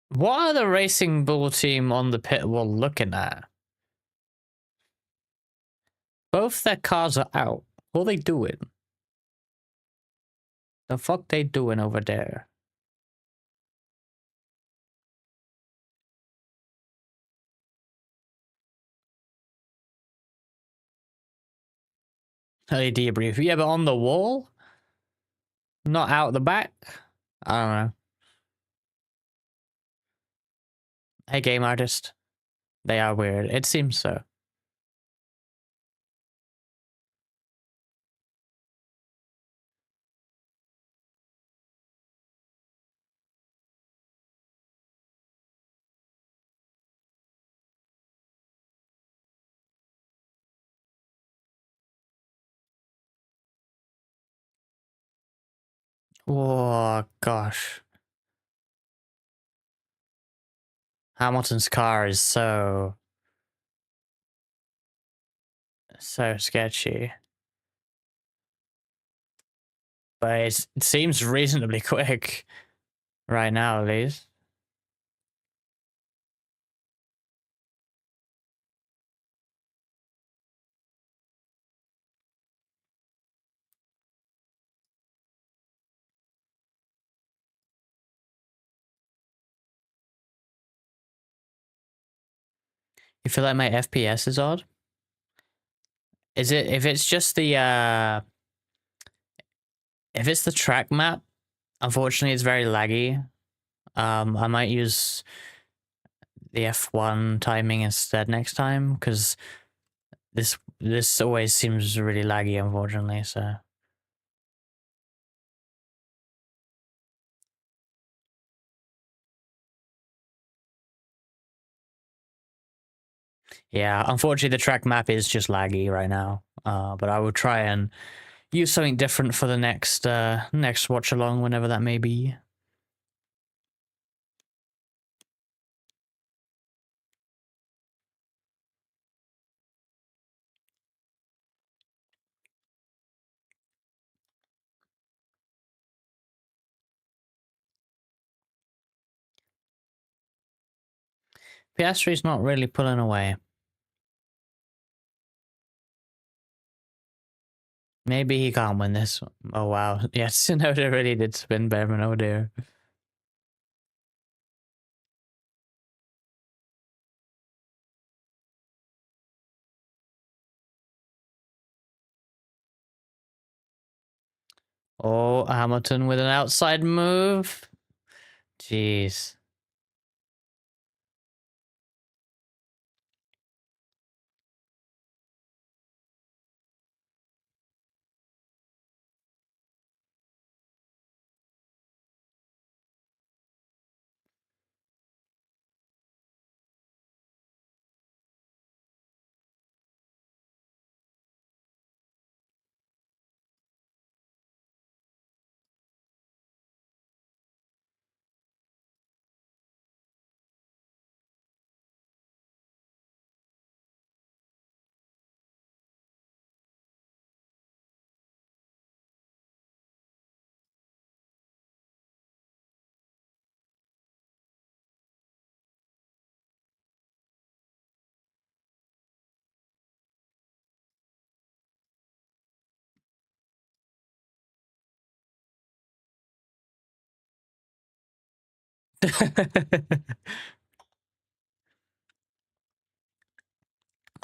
What are the Racing Bull team on the pit wall looking at? Both their cars are out. What are they doing? The fuck they doing over there? Early debrief. Yeah, but on the wall? Not out the back? I don't know. Hey, game artist. They are weird. It seems so. Oh, gosh. Hamilton's car is so sketchy. But it seems reasonably quick right now, at least. You feel like my FPS is odd? Is it if it's just the if it's the track map, unfortunately it's very laggy. I might use the F1 timing instead next time because this always seems really laggy, unfortunately. So yeah, unfortunately the track map is just laggy right now. But I will try and use something different for the next watch along, whenever that may be. Piastri's not really pulling away. Maybe he can't win this. Oh wow. Yes, Tsunoda really did spin Behrman, oh dear. Oh, Hamilton with an outside move. Jeez.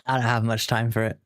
I don't have much time for it.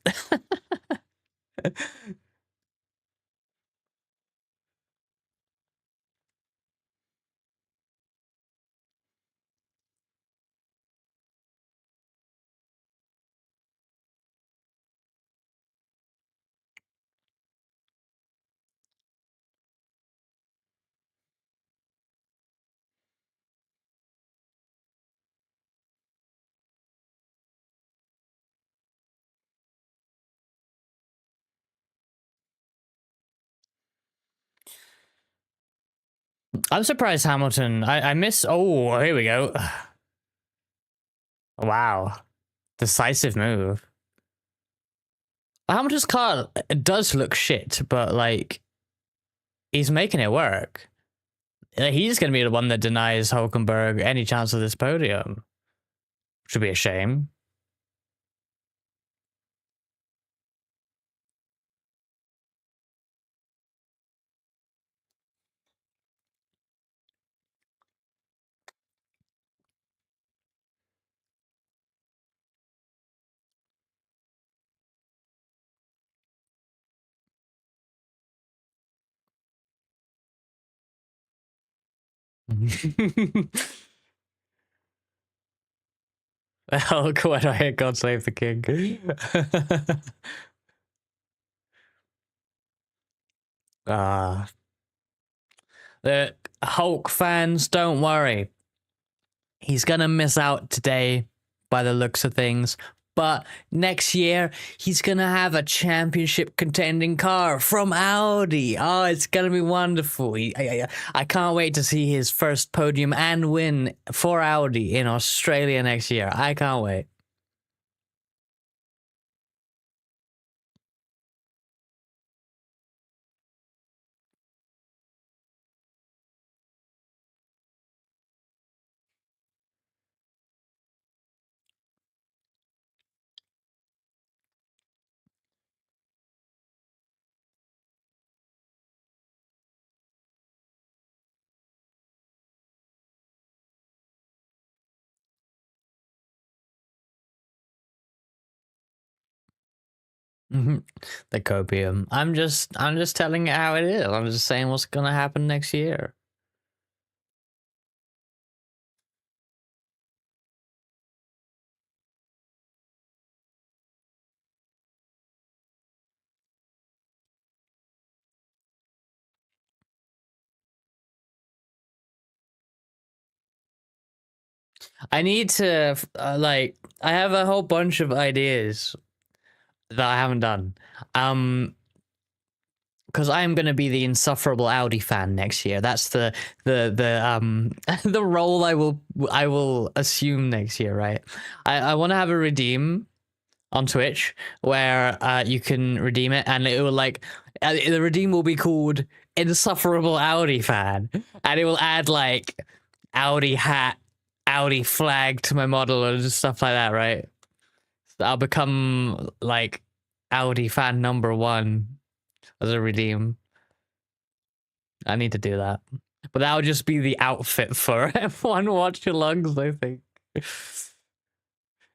I'm surprised Hamilton. I miss. Oh, here we go. Wow. Decisive move. Hamilton's car does look shit, but like, he's making it work. He's going to be the one that denies Hulkenberg any chance of this podium. Which would be a shame. Hulk, when I hear God Save the King. Ah, the Hulk fans, don't worry. He's gonna miss out today by the looks of things. But next year, he's gonna have a championship contending car from Audi. Oh, it's gonna be wonderful. I can't wait to see his first podium and win for Audi in Australia next year. I can't wait. Mhm. The copium. I'm just telling it how it is. I'm just saying what's gonna happen next year. I need to like I have a whole bunch of ideas that I haven't done. Because I am going to be the insufferable Audi fan next year. That's the the role I will assume next year, right? I want to have a redeem on Twitch where you can redeem it, and it will like the redeem will be called insufferable Audi fan, and it will add like Audi hat, Audi flag to my model and stuff like that, right? So I'll become like Audi fan number one as a redeem. I need to do that. But that would just be the outfit for F1 Watchalongs, I think.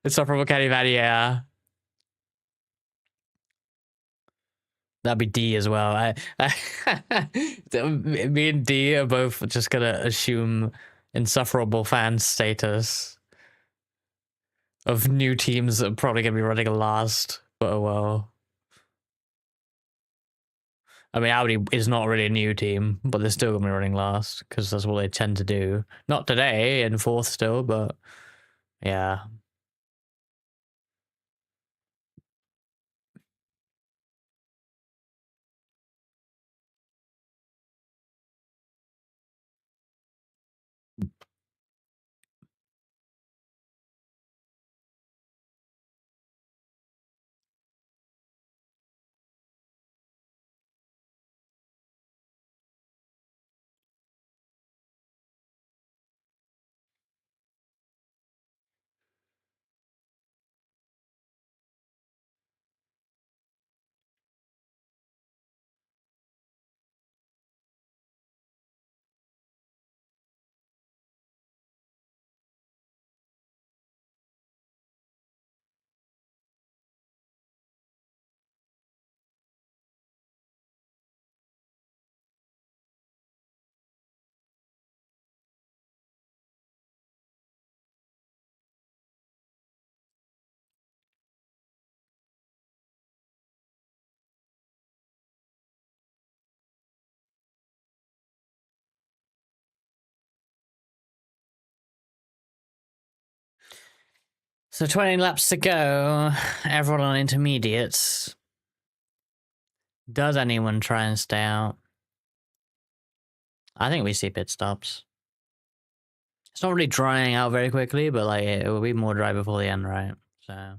It's not from Kenny Vanny, yeah. That'd be D as well. Me and D are both just gonna assume insufferable fan status of new teams that are probably gonna be running last. But oh well. I mean, Audi is not really a new team, but they're still gonna be running last because that's what they tend to do. Not today, in fourth still, but yeah. So 20 laps to go. Everyone on intermediates. Does anyone try and stay out? I think we see pit stops. It's not really drying out very quickly, but like it will be more dry before the end, right? So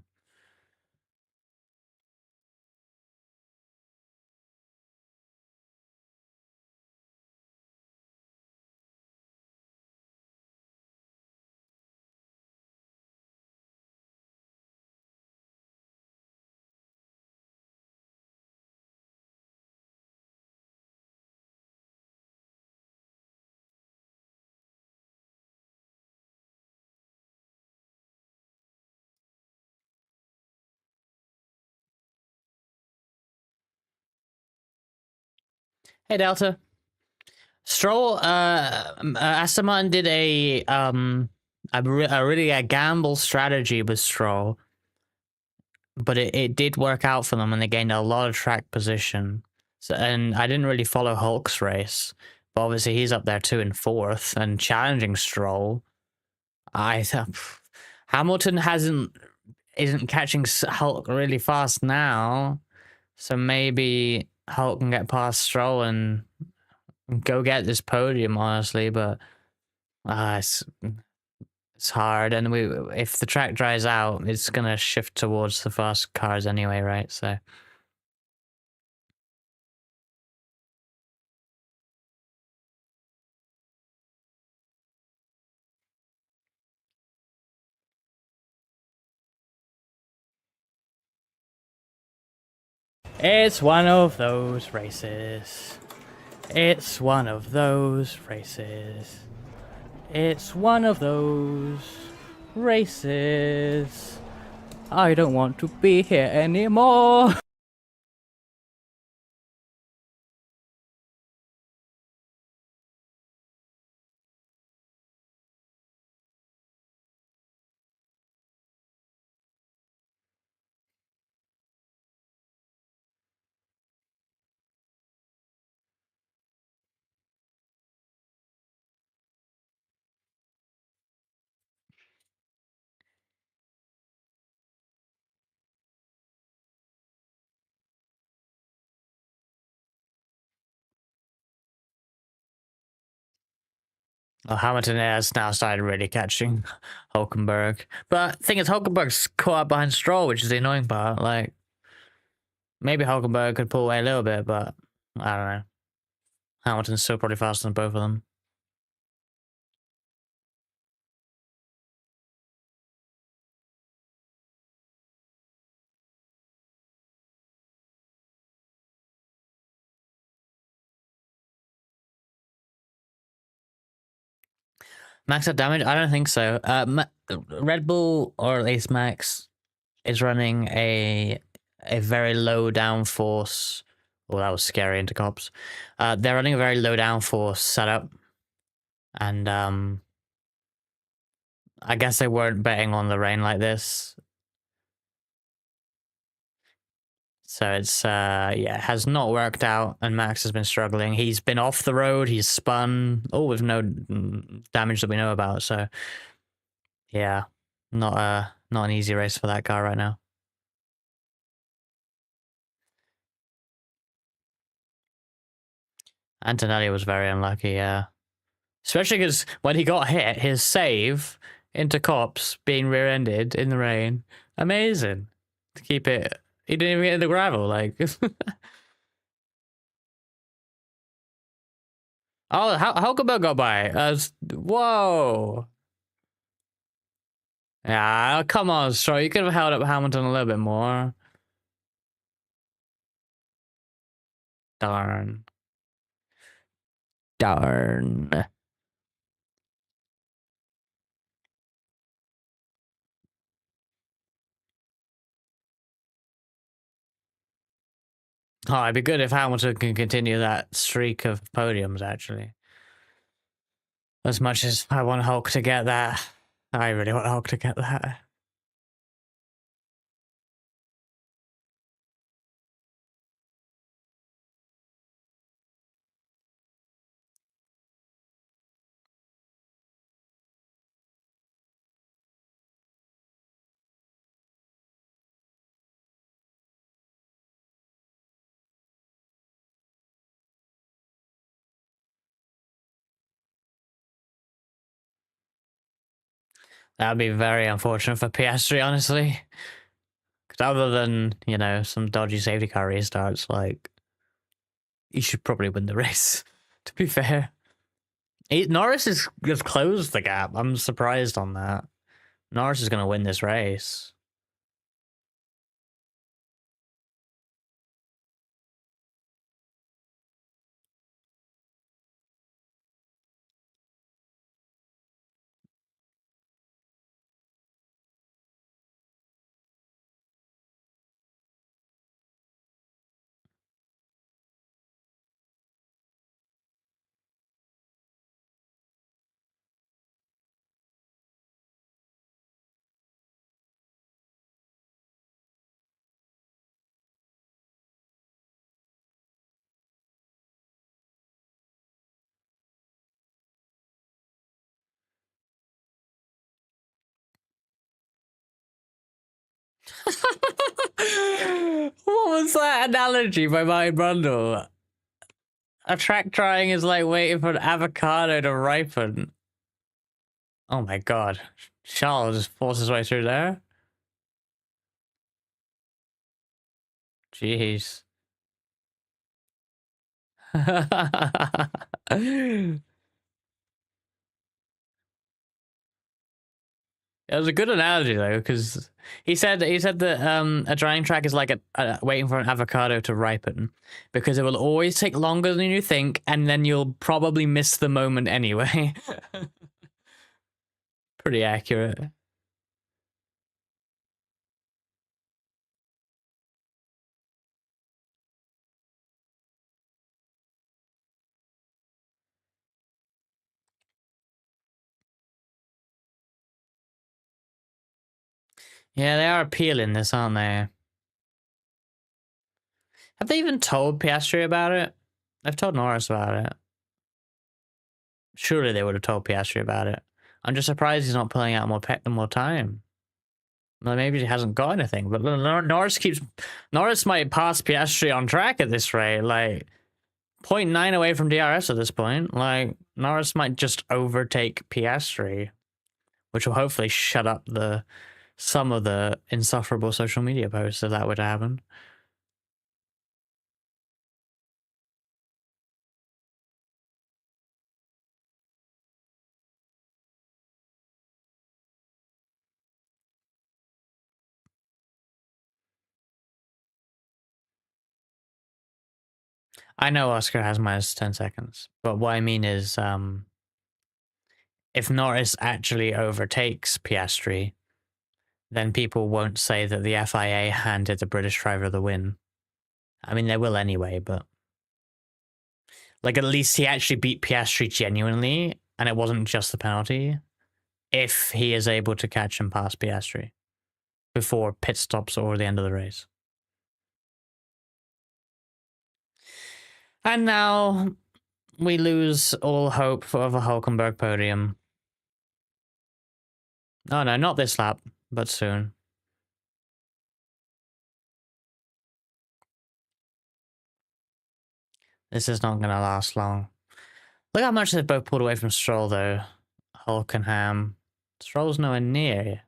hey Delta. Stroll, Aston Martin did a gamble strategy with Stroll, but it did work out for them, and they gained a lot of track position. So, and I didn't really follow Hulk's race, but obviously he's up there too in fourth and challenging Stroll. I thought Hamilton isn't catching Hulk really fast now, so maybe Hulk can get past Stroll and go get this podium, honestly. But it's hard, and if the track dries out, it's gonna shift towards the fast cars anyway, right? So. It's one of those races. It's one of those races. It's one of those races. I don't want to be here anymore. Well, Hamilton has now started really catching Hulkenberg. But the thing is, Hulkenberg's caught up behind Stroll, which is the annoying part. Like, maybe Hulkenberg could pull away a little bit, but I don't know. Hamilton's still probably faster than both of them. Max had damage? I don't think so. Red Bull, or at least Max, is running a very low downforce. Well, that was scary into cops. They're running a very low downforce setup, and I guess they weren't betting on the rain like this. So it's yeah, it has not worked out, and Max has been struggling. He's been off the road, he's spun, all with no damage that we know about. So yeah, not an easy race for that car right now. Antonelli was very unlucky, yeah. Especially because when he got hit, his save into cops being rear-ended in the rain, amazing. To keep it, he didn't even get in the gravel, like. Oh, how could that go by? Whoa. Yeah, come on, Stroll. You could have held up Hamilton a little bit more. Darn. Darn. Oh, it'd be good if Hamilton can continue that streak of podiums, actually. As much as I want Hulk to get that, I really want Hulk to get that. That would be very unfortunate for Piastri, honestly. Because other than, you know, some dodgy safety car restarts, like, he should probably win the race, to be fair. Norris has closed the gap. I'm surprised on that. Norris is going to win this race. What was that analogy by my bundle? A track drying is like waiting for an avocado to ripen. Oh my god. Charles just forced his way through there. Jeez. It was a good analogy though, because he said that a drying track is like waiting for an avocado to ripen, because it will always take longer than you think, and then you'll probably miss the moment anyway. Pretty accurate. Yeah, they are appealing this, aren't they? Have they even told Piastri about it? They've told Norris about it. Surely they would have told Piastri about it. I'm just surprised he's not pulling out more time. Well, maybe he hasn't got anything, but Norris might pass Piastri on track at this rate. Like 0.9 away from DRS at this point. Like Norris might just overtake Piastri, which will hopefully shut up some of the insufferable social media posts if that were to happen. I know Oscar has minus 10 seconds, but what I mean is, if Norris actually overtakes Piastri, then people won't say that the FIA handed the British driver the win. I mean, they will anyway, but like at least he actually beat Piastri genuinely, and it wasn't just the penalty. If he is able to catch and pass Piastri before pit stops or the end of the race. And now we lose all hope of a Hulkenberg podium. Oh no, not this lap, but soon. This is not going to last long. Look how much they've both pulled away from Stroll, though. Hulk and Ham. Stroll's nowhere near.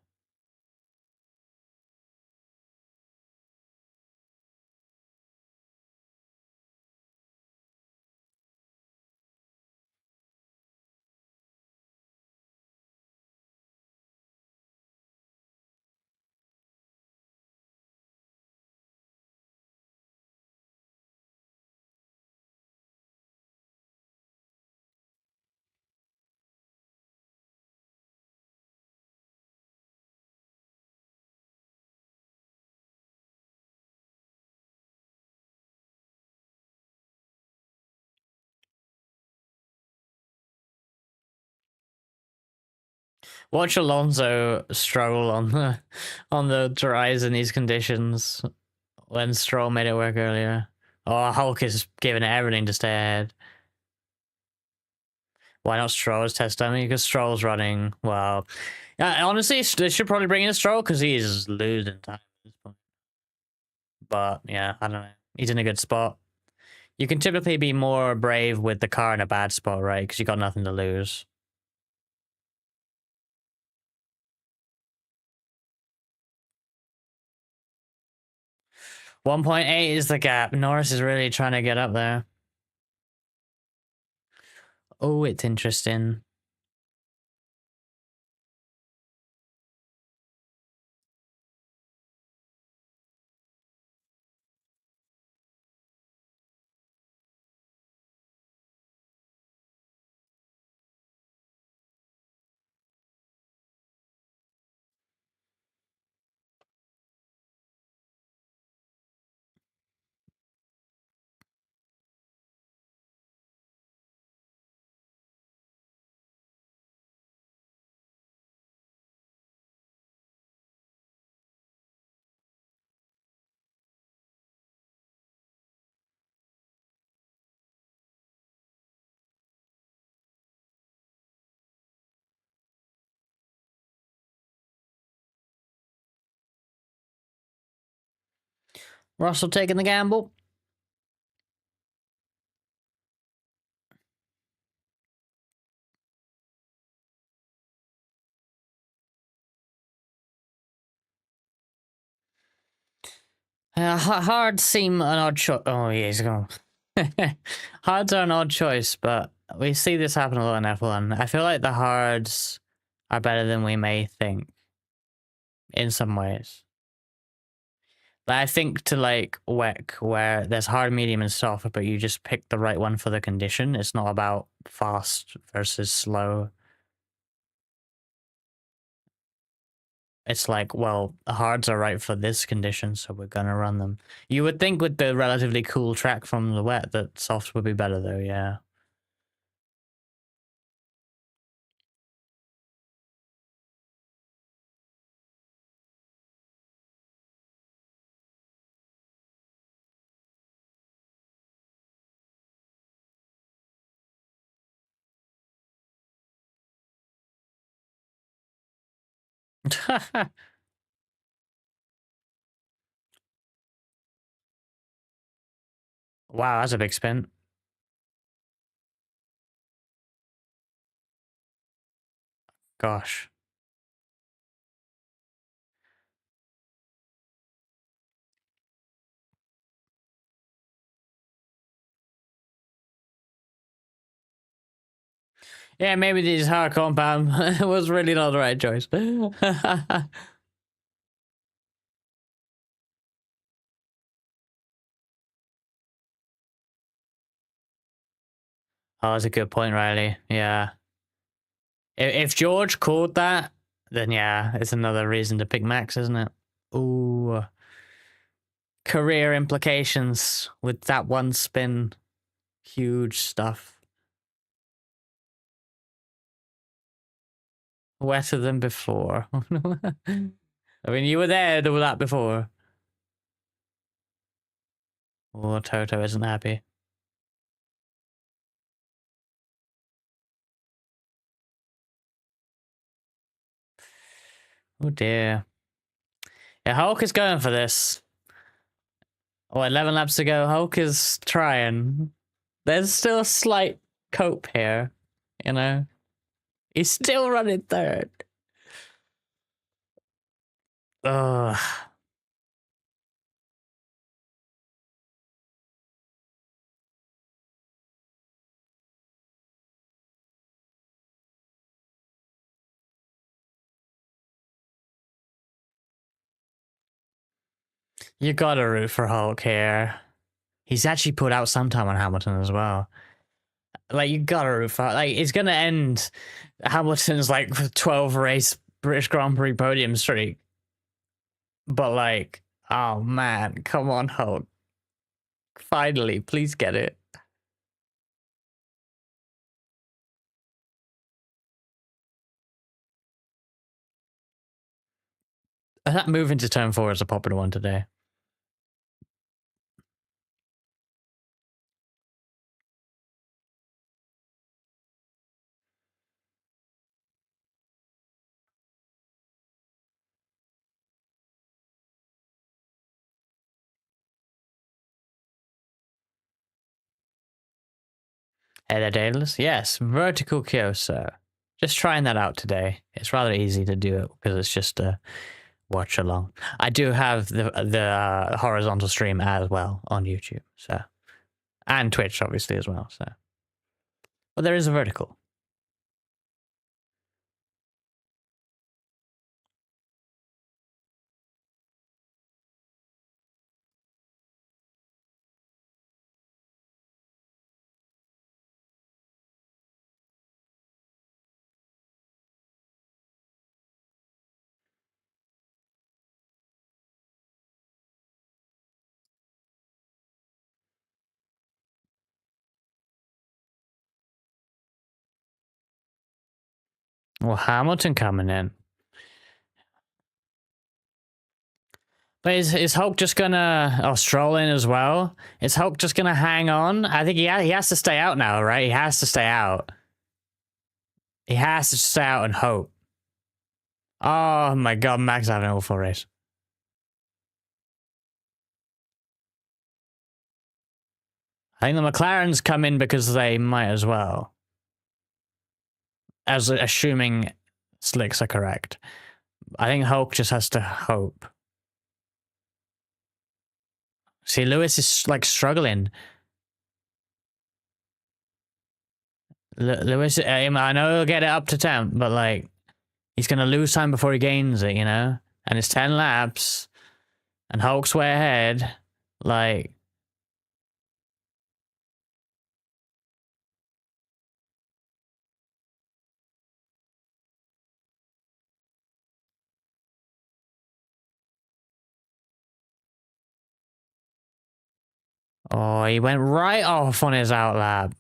'Watch Alonso struggle on the dries in these conditions when Stroll made it work earlier. Oh, Hulk is giving it everything to stay ahead. Why not Stroll's test dummy? Because Stroll's running well. Honestly, they should probably bring in Stroll because he's losing time at this point. But yeah, I don't know. He's in a good spot. You can typically be more brave with the car in a bad spot, right? Because you got nothing to lose. 1.8 is the gap. Norris is really trying to get up there. Oh, it's interesting. Russell taking the gamble. Hard seem an odd choice. Oh, yeah, he's gone. Hards are an odd choice, but we see this happen a lot in F1. I feel like the hards are better than we may think in some ways. But I think to like WEC, where there's hard, medium, and soft, but you just pick the right one for the condition. It's not about fast versus slow. It's like, well, the hards are right for this condition, so we're gonna run them. You would think with the relatively cool track from the wet that soft would be better, though, yeah. Wow, that's a big spin. Gosh. Yeah, maybe this hard compound was really not the right choice. Oh, that's a good point, Riley. Yeah. If George called that, then yeah, it's another reason to pick Max, isn't it? Ooh. Career implications with that one spin. Huge stuff. Wetter than before. I mean, you were there with that before. Oh, Toto isn't happy. Oh dear. Yeah, Hulk is going for this. Oh, 11 laps to go. Hulk is trying. There's still a slight cope here, you know? He's still running third. Ugh. You gotta root for Hulk here. He's actually put out some time on Hamilton as well. Like, you gotta root for, like, it's gonna end Hamilton's, like, 12 race British Grand Prix podium streak. But, like, oh man, come on, Hulk. Finally, please get it. That move into turn 4 is a popular one today. Header Daedalus? Yes, vertical Kyoso. Just trying that out today. It's rather easy to do it because it's just a watch along. I do have the horizontal stream as well on YouTube, so, and Twitch obviously as well. So, but there is a vertical. Well, Hamilton coming in. But is Hulk just gonna Stroll in as well? Is Hulk just gonna hang on? I think he has to stay out now, right? He has to stay out. He has to stay out and hope. Oh my god, Max having an awful race. I think the McLarens come in because they might as well. As assuming slicks are correct. I think Hulk just has to hope. See, Lewis is like struggling. Lewis, I know he'll get it up to 10, but like, he's going to lose time before he gains it, you know? And it's 10 laps, and Hulk's way ahead. Like, oh, he went right off on his out lap.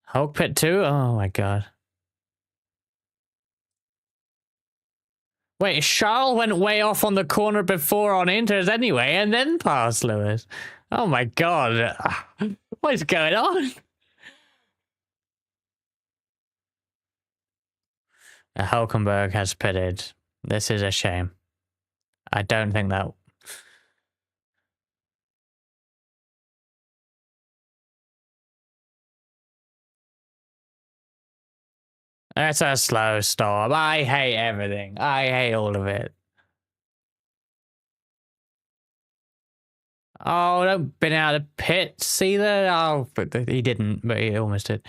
Hulk pit 2? Oh my god. Wait, Charles went way off on the corner before on inters anyway, and then passed Lewis. Oh my god. What is going on? Hulkenberg has pitted. This is a shame. I don't think that... That's a slow stop. I hate everything. I hate all of it. Oh, don't bin out of the pit. See that? Oh, but he didn't, but he almost did.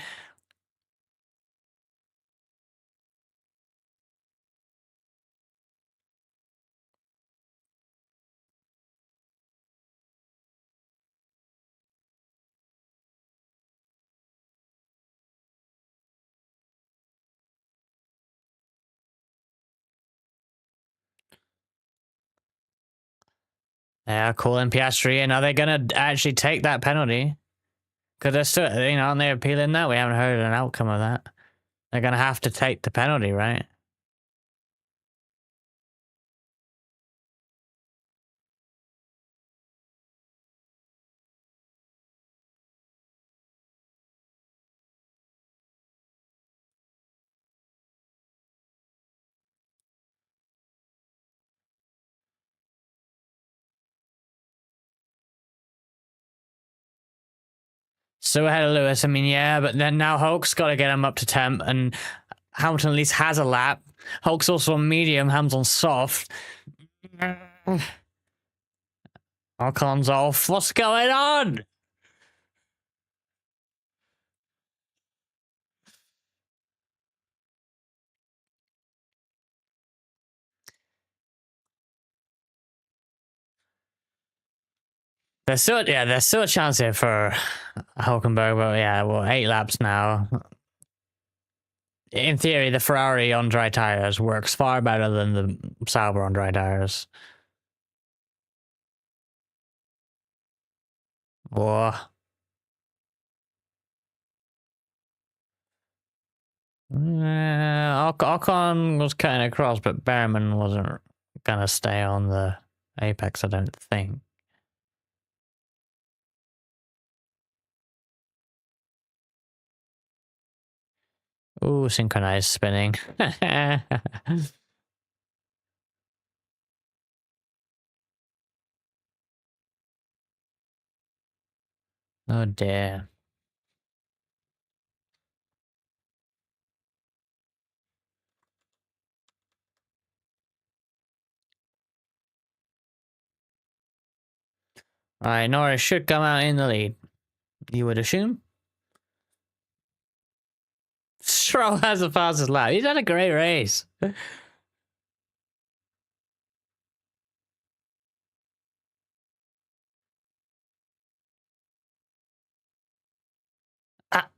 They are calling Piastri in. Are they going to actually take that penalty? Because they're still, you know, aren't they appealing that? We haven't heard an outcome of that. They're going to have to take the penalty, right? So ahead of Lewis, I mean, yeah, but then now Hulk's got to get him up to temp, and Hamilton at least has a lap. Hulk's also on medium, Hamilton's soft. Ocon's off. What's going on? There's still a chance here for Hulkenberg, but yeah, well, 8 laps now. In theory, the Ferrari on dry tires works far better than the Sauber on dry tires. Whoa. Ocon was cutting across, but Behrman wasn't gonna stay on the apex, I don't think. Ooh, synchronized spinning. Oh dear. Alright, Norris should come out in the lead. You would assume? Stroll has the fastest lap. He's had a great race. Ah,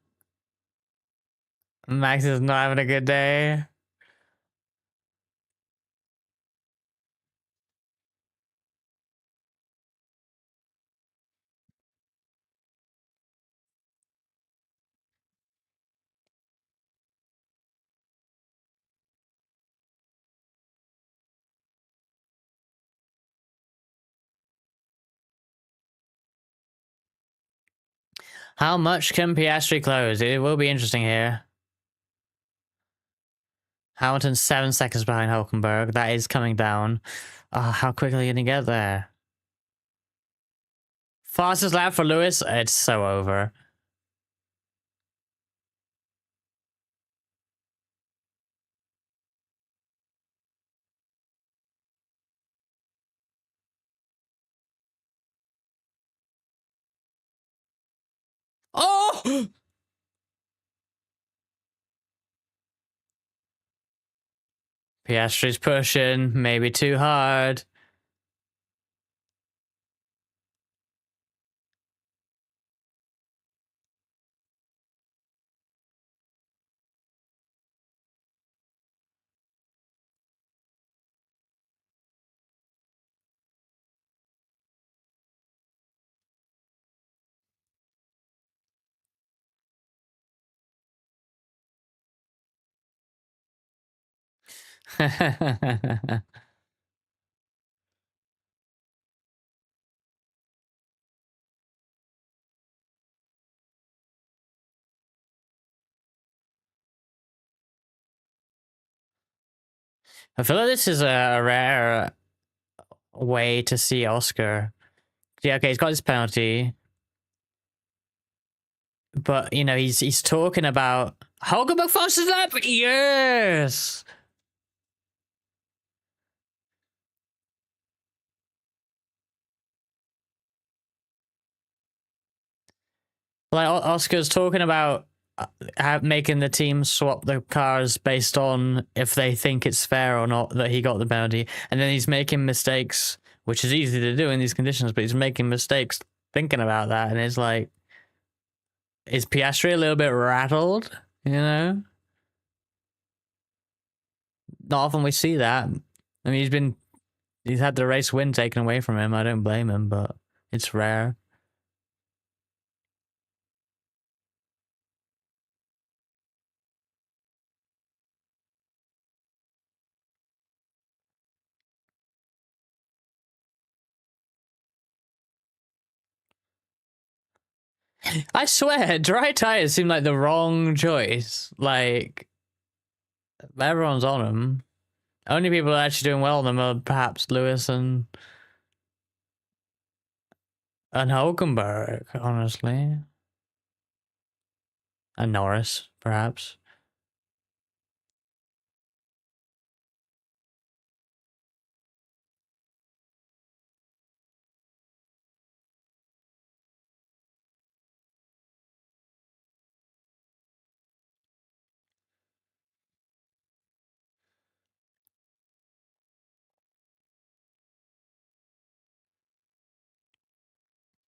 Max is not having a good day. How much can Piastri close? It will be interesting here. Hamilton's 7 seconds behind Hulkenberg. That is coming down. Oh, how quickly can he get there? Fastest lap for Lewis. It's so over. Oh! Piastri's pushing, maybe too hard. I feel like this is a rare way to see Oscar. Yeah, okay, he's got his penalty, but you know he's talking about Hulkenberg fastest lap. Yes. Like Oscar's talking about making the team swap the cars based on if they think it's fair or not that he got the penalty, and then he's making mistakes, which is easy to do in these conditions, but he's making mistakes thinking about that, and it's like, is Piastri a little bit rattled? You know, not often we see that. I mean, he's had the race win taken away from him. I don't blame him, but it's rare. I swear, dry tires seem like the wrong choice. Like, everyone's on them. Only people that are actually doing well on them are perhaps Lewis and Hulkenberg, honestly. And Norris, perhaps.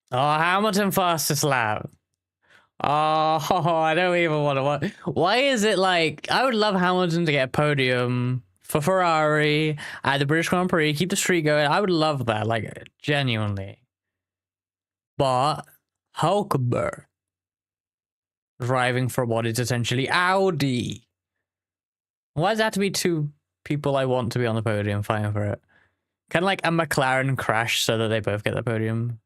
Oh, Hamilton fastest lap. Oh, I don't even want to watch. Why is it like, I would love Hamilton to get a podium for Ferrari at the British Grand Prix, keep the streak going. I would love that, like, genuinely. But Hulkenberg driving for what is essentially Audi. Why does it have to be two people I want to be on the podium fighting for it? Kind of like a McLaren crash so that they both get the podium.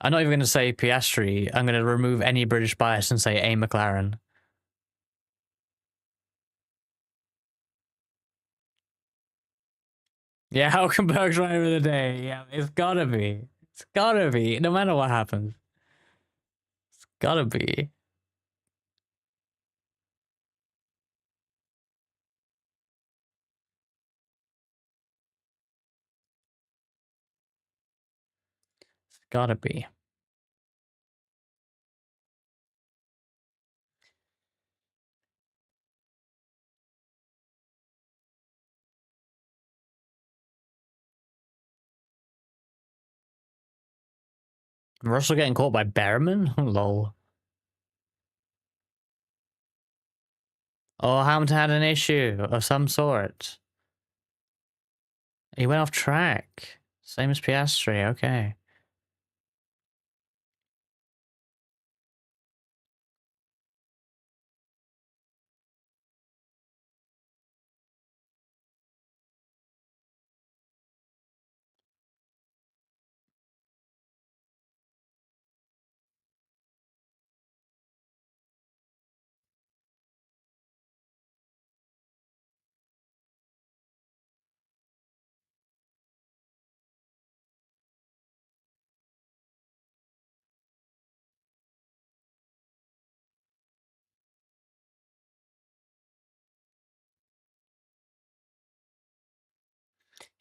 I'm not even going to say Piastri. I'm going to remove any British bias and say a McLaren. Yeah, Hulkenberg's driver of the day. Yeah, it's gotta be. It's gotta be. No matter what happens. It's gotta be. It's gotta be. Russell getting caught by Behrman? Lol. Oh, Hamilton had an issue of some sort. He went off track. Same as Piastri, okay.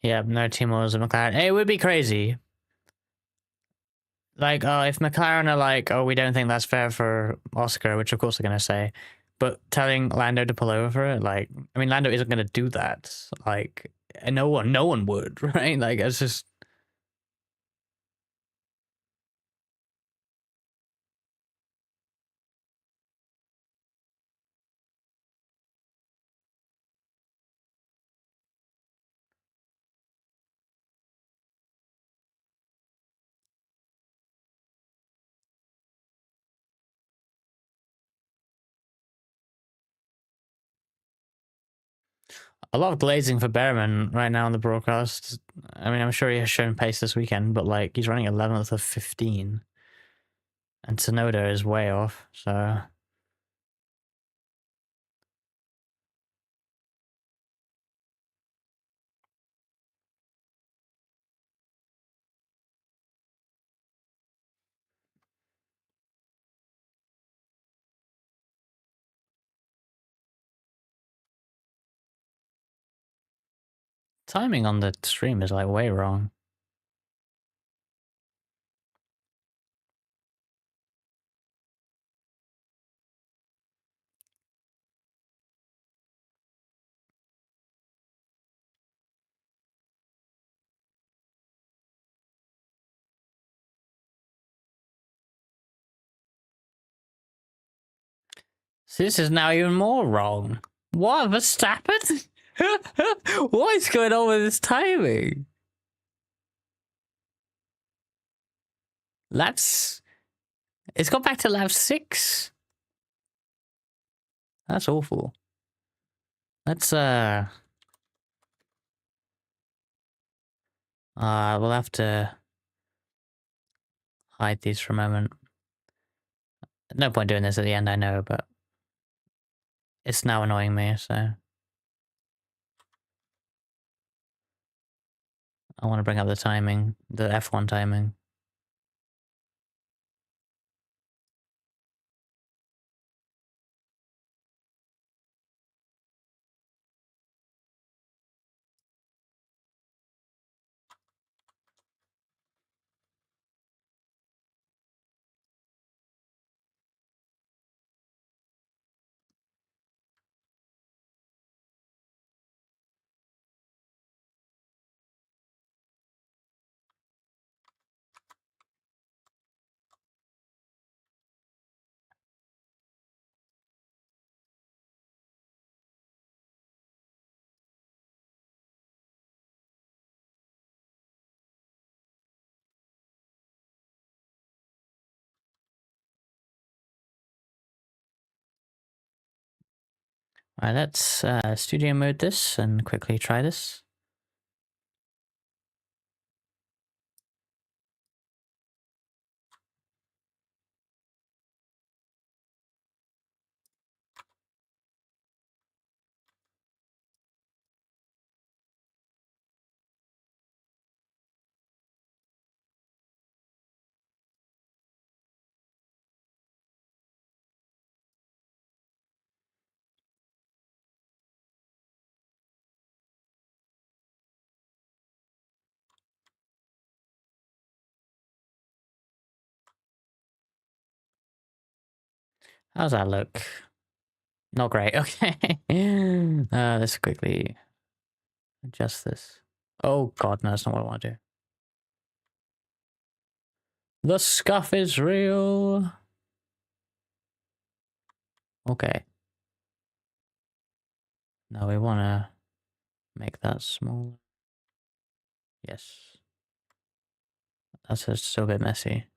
Yeah, no Timors and McLaren. It would be crazy. Like, if McLaren are like, oh, we don't think that's fair for Oscar, which of course they're gonna say, but telling Lando to pull over for it, like, I mean, Lando isn't gonna do that. Like, and no one would, right? Like, it's just. A lot of glazing for Behrman right now on the broadcast. I mean, I'm sure he has shown pace this weekend, but like he's running 11th of 15, and Tsunoda is way off. So timing on the stream is like way wrong. So this is now even more wrong. What, Verstappen? What is going on with this timing? Laps. It's got back to lap 6. That's awful. Let's we'll have to hide these for a moment. No point doing this at the end, I know, but it's now annoying me, so I want to bring up the timing, the F1 timing. Alright, let's studio mode this and quickly try this. How's that look? Not great, okay. Let's quickly adjust this. Oh god, no, that's not what I want to do. The scuff is real. Okay. Now we want to make that small. Yes. That's just still a bit messy.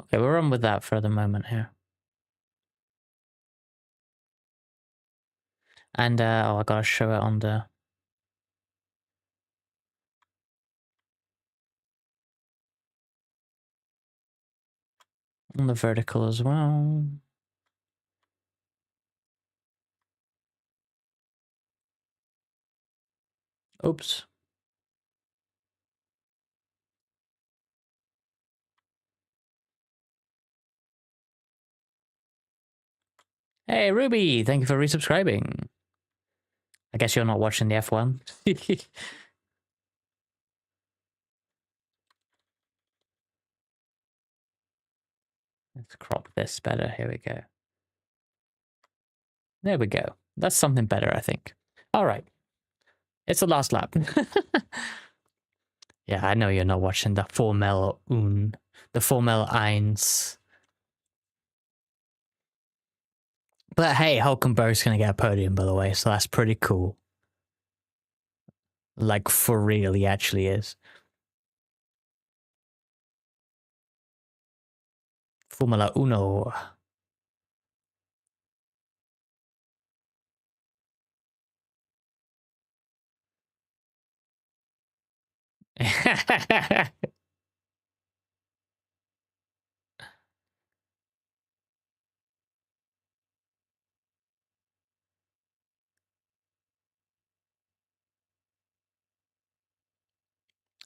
Okay, we'll run with that for the moment here. And, oh, I gotta show it on the vertical as well. Oops. Hey, Ruby, thank you for resubscribing. I guess you're not watching the F1. Let's crop this better. Here we go. There we go. That's something better, I think. All right. It's the last lap. Yeah, I know you're not watching the Formel 1, the Formel 1. But hey, Hulkenberg's going to get a podium, by the way, so that's pretty cool. Like, for real, he actually is. Formula Uno.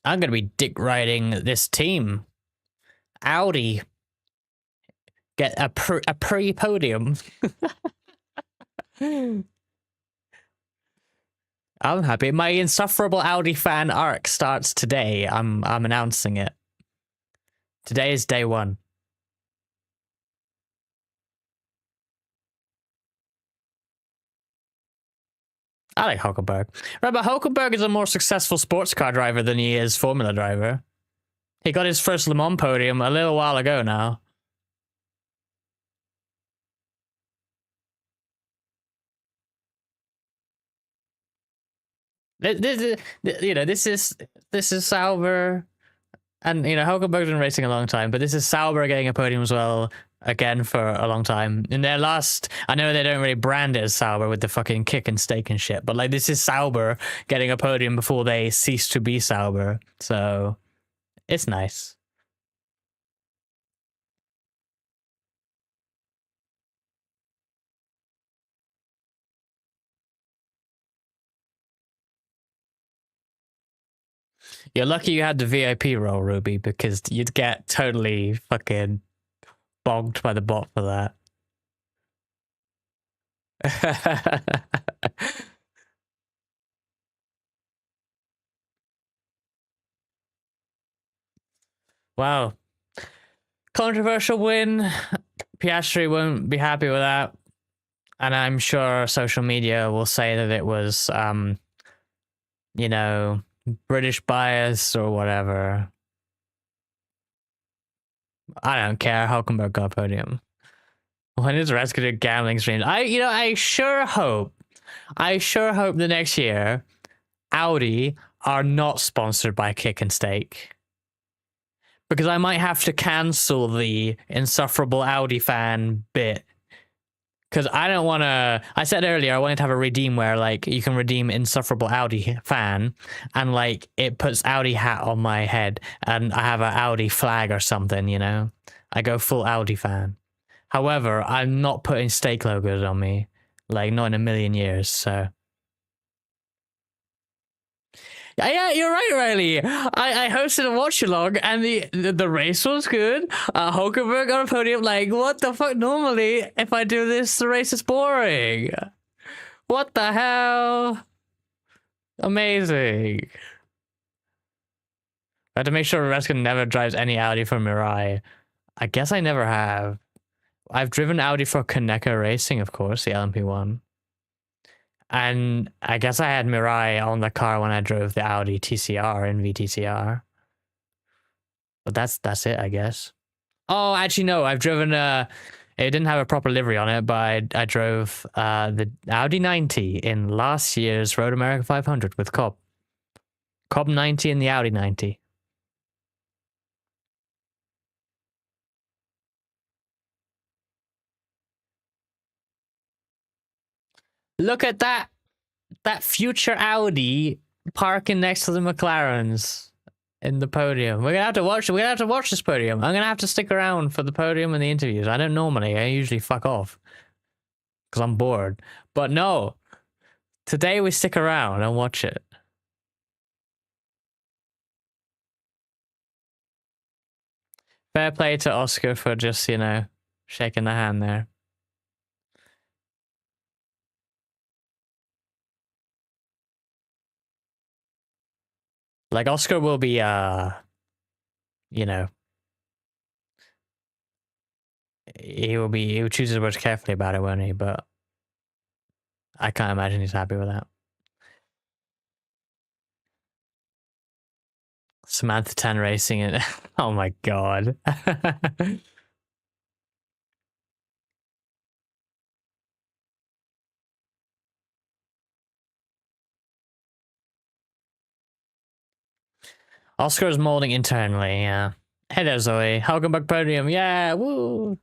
I'm going to be dick riding this team. Audi. Get a pre-podium. I'm happy. My insufferable Audi fan arc starts today. I'm announcing it. Today is day one. I like Hulkenberg. Right, but Hulkenberg is a more successful sports car driver than he is Formula driver. He got his first Le Mans podium a little while ago now. This is Sauber, and Hulkenberg's been racing a long time, but this is Sauber getting a podium as well again for a long time. In their last, I know they don't really brand it as Sauber with the fucking kick and stake and shit, but like this is Sauber getting a podium before they cease to be Sauber, so it's nice. You're lucky you had the VIP role, Ruby, because you'd get totally fucking bogged by the bot for that. Wow. Controversial win. Piastri won't be happy with that. And I'm sure social media will say that it was, British bias or whatever. I don't care. Hulkenberg got a podium. When is Reds gonna do gambling streams? I sure hope the next year Audi are not sponsored by Kick and Stake. Because I might have to cancel the insufferable Audi fan bit. Because I don't want to... I said earlier I wanted to have a redeem where, like, you can redeem insufferable Audi fan, and, like, it puts Audi hat on my head, and I have an Audi flag or something, I go full Audi fan. However, I'm not putting stake logos on me. Like, not in a million years, so... Yeah, you're right, Riley. I hosted a Watchalong, and the race was good. Hulkenberg got a podium. Like, what the fuck? Normally, if I do this, the race is boring. What the hell? Amazing. I had to make sure Reskin never drives any Audi for Mirai. I guess I never have. I've driven Audi for Kaneka Racing, of course, the LMP1. And I guess I had Mirai on the car when I drove the Audi TCR in VTCR. But that's it, I guess. Oh, actually, no. I've driven it didn't have a proper livery on it, but I drove the Audi 90 in last year's Road America 500 with Cobb. Cobb 90 and the Audi 90. Look at that future Audi parking next to the McLarens in the podium. We're gonna have to watch this podium. I'm gonna have to stick around for the podium and the interviews. I don't normally. I usually fuck off because I'm bored. But no, today we stick around and watch it. Fair play to Oscar for just shaking the hand there. Like Oscar will be you know, he will choose his words carefully about it, won't he? But I can't imagine he's happy with that. Samantha Tan racing it. Oh my god. Oscar is molding internally, yeah. Hello, Zoe. Hulkenberg podium, yeah, woo.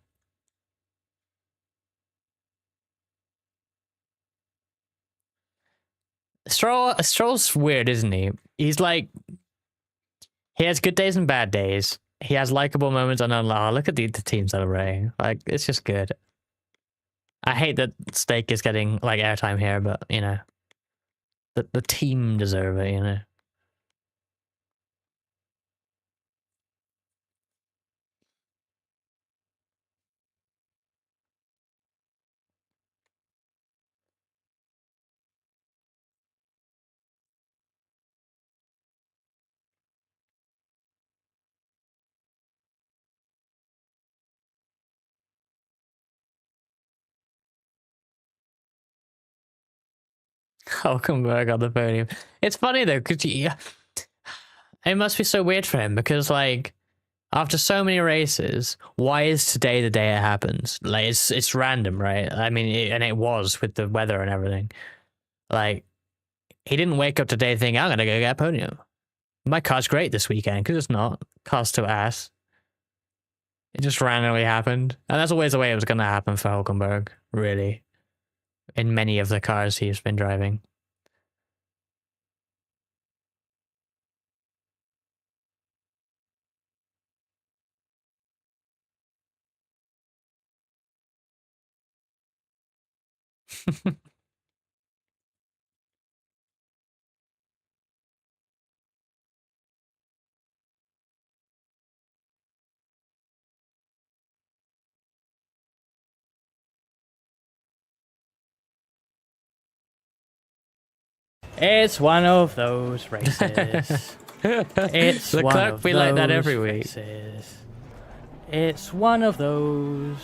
Stroll's weird, isn't he? He's like, he has good days and bad days. He has likable moments, and then look at the team celebrating. Like, it's just good. I hate that Steak is getting like airtime here, but you know, the team deserve it, you know. Hulkenberg on the podium. It's funny though, because it must be so weird for him because like after so many races, why is today the day it happens? Like it's random, right? I mean, and it was with the weather and everything. Like he didn't wake up today thinking I'm gonna go get a podium. My car's great this weekend because it's not. Car's to ass. It just randomly happened, and that's always the way it was gonna happen for Hulkenberg. Really, in many of the cars he's been driving. It's one of those races. It's the one clerk of be those like that every week. races. It's one of those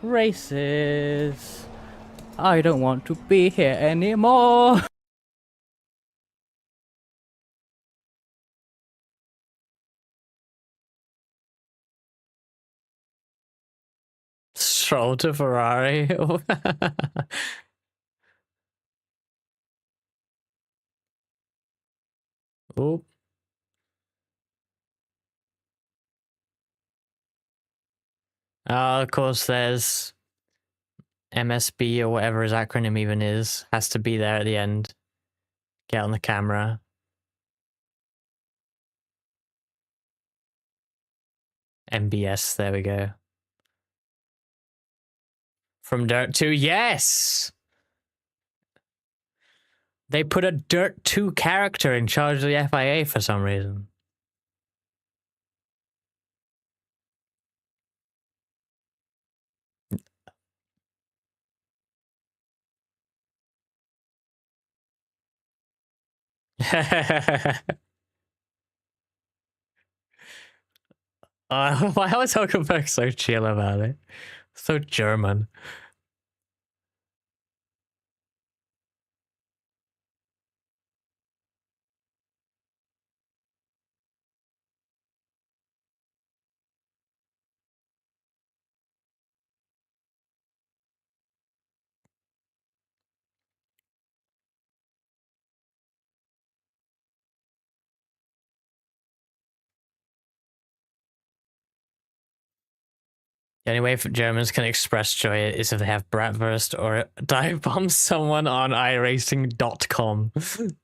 races. I don't want to be here anymore. Stroll to Ferrari. Oh. Of course, there's MSB or whatever his acronym even is, has to be there at the end. Get on the camera. MBS, there we go. From Dirt 2, yes! They put a Dirt 2 character in charge of the FIA for some reason. Why was Hulkenberg so chill about it? So German. The only way Germans can express joy is if they have bratwurst or dive bomb someone on iRacing.com.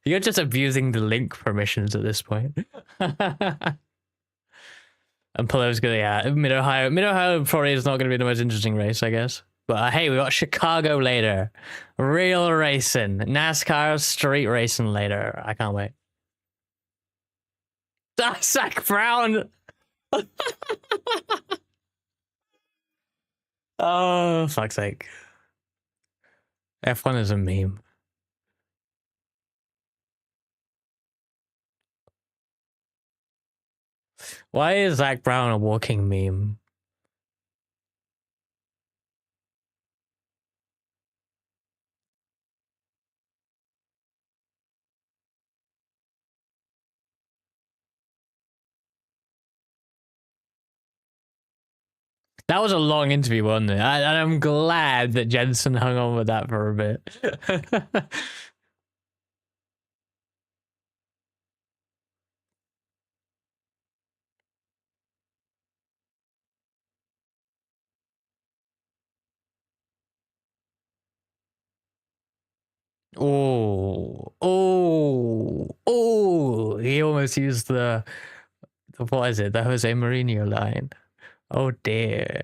You're just abusing the link permissions at this point. And Polo's gonna, yeah, Mid-Ohio. Mid-Ohio probably is not gonna be the most interesting race, I guess. But hey, we got Chicago later. Real racing. NASCAR street racing later. I can't wait. Zach Brown! Oh, fuck's sake. F1 is a meme. Why is Zach Brown a walking meme? That was a long interview, wasn't it? And I'm glad that Jensen hung on with that for a bit. Oh, oh, oh! He almost used the what is it? The Jose Mourinho line. Oh dear.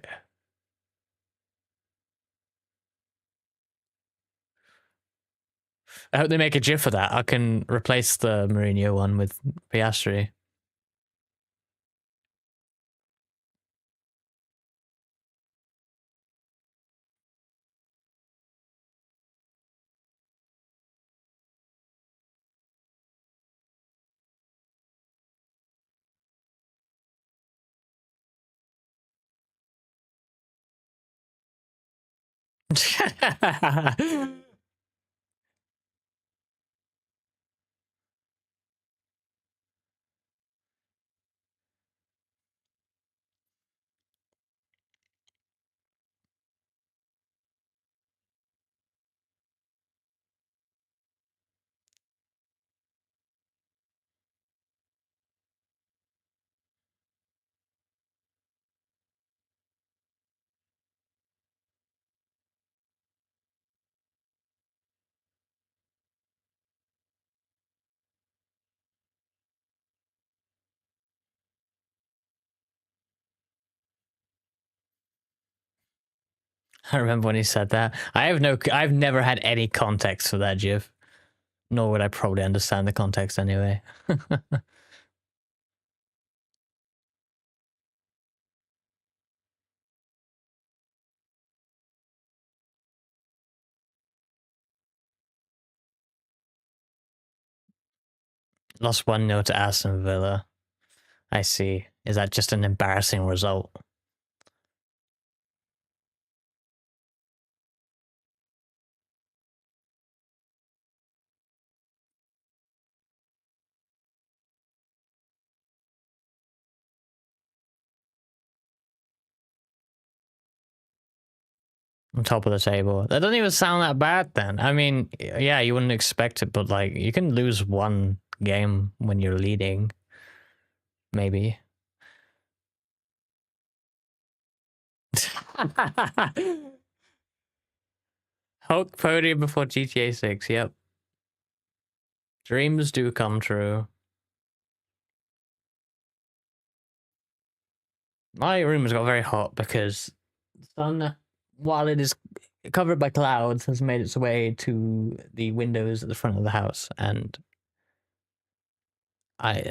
I hope they make a GIF of that. I can replace the Mourinho one with Piastri. I remember when he said that. I've never had any context for that GIF. Nor would I probably understand the context anyway. Lost 1-0 to Aston Villa. I see. Is that just an embarrassing result? On top of the table. That doesn't even sound that bad then. I mean, yeah, you wouldn't expect it, but like you can lose one game when you're leading. Maybe. Hulk podium before GTA 6, yep. Dreams do come true. My room has got very hot because the sun, while it is covered by clouds, has made its way to the windows at the front of the house, and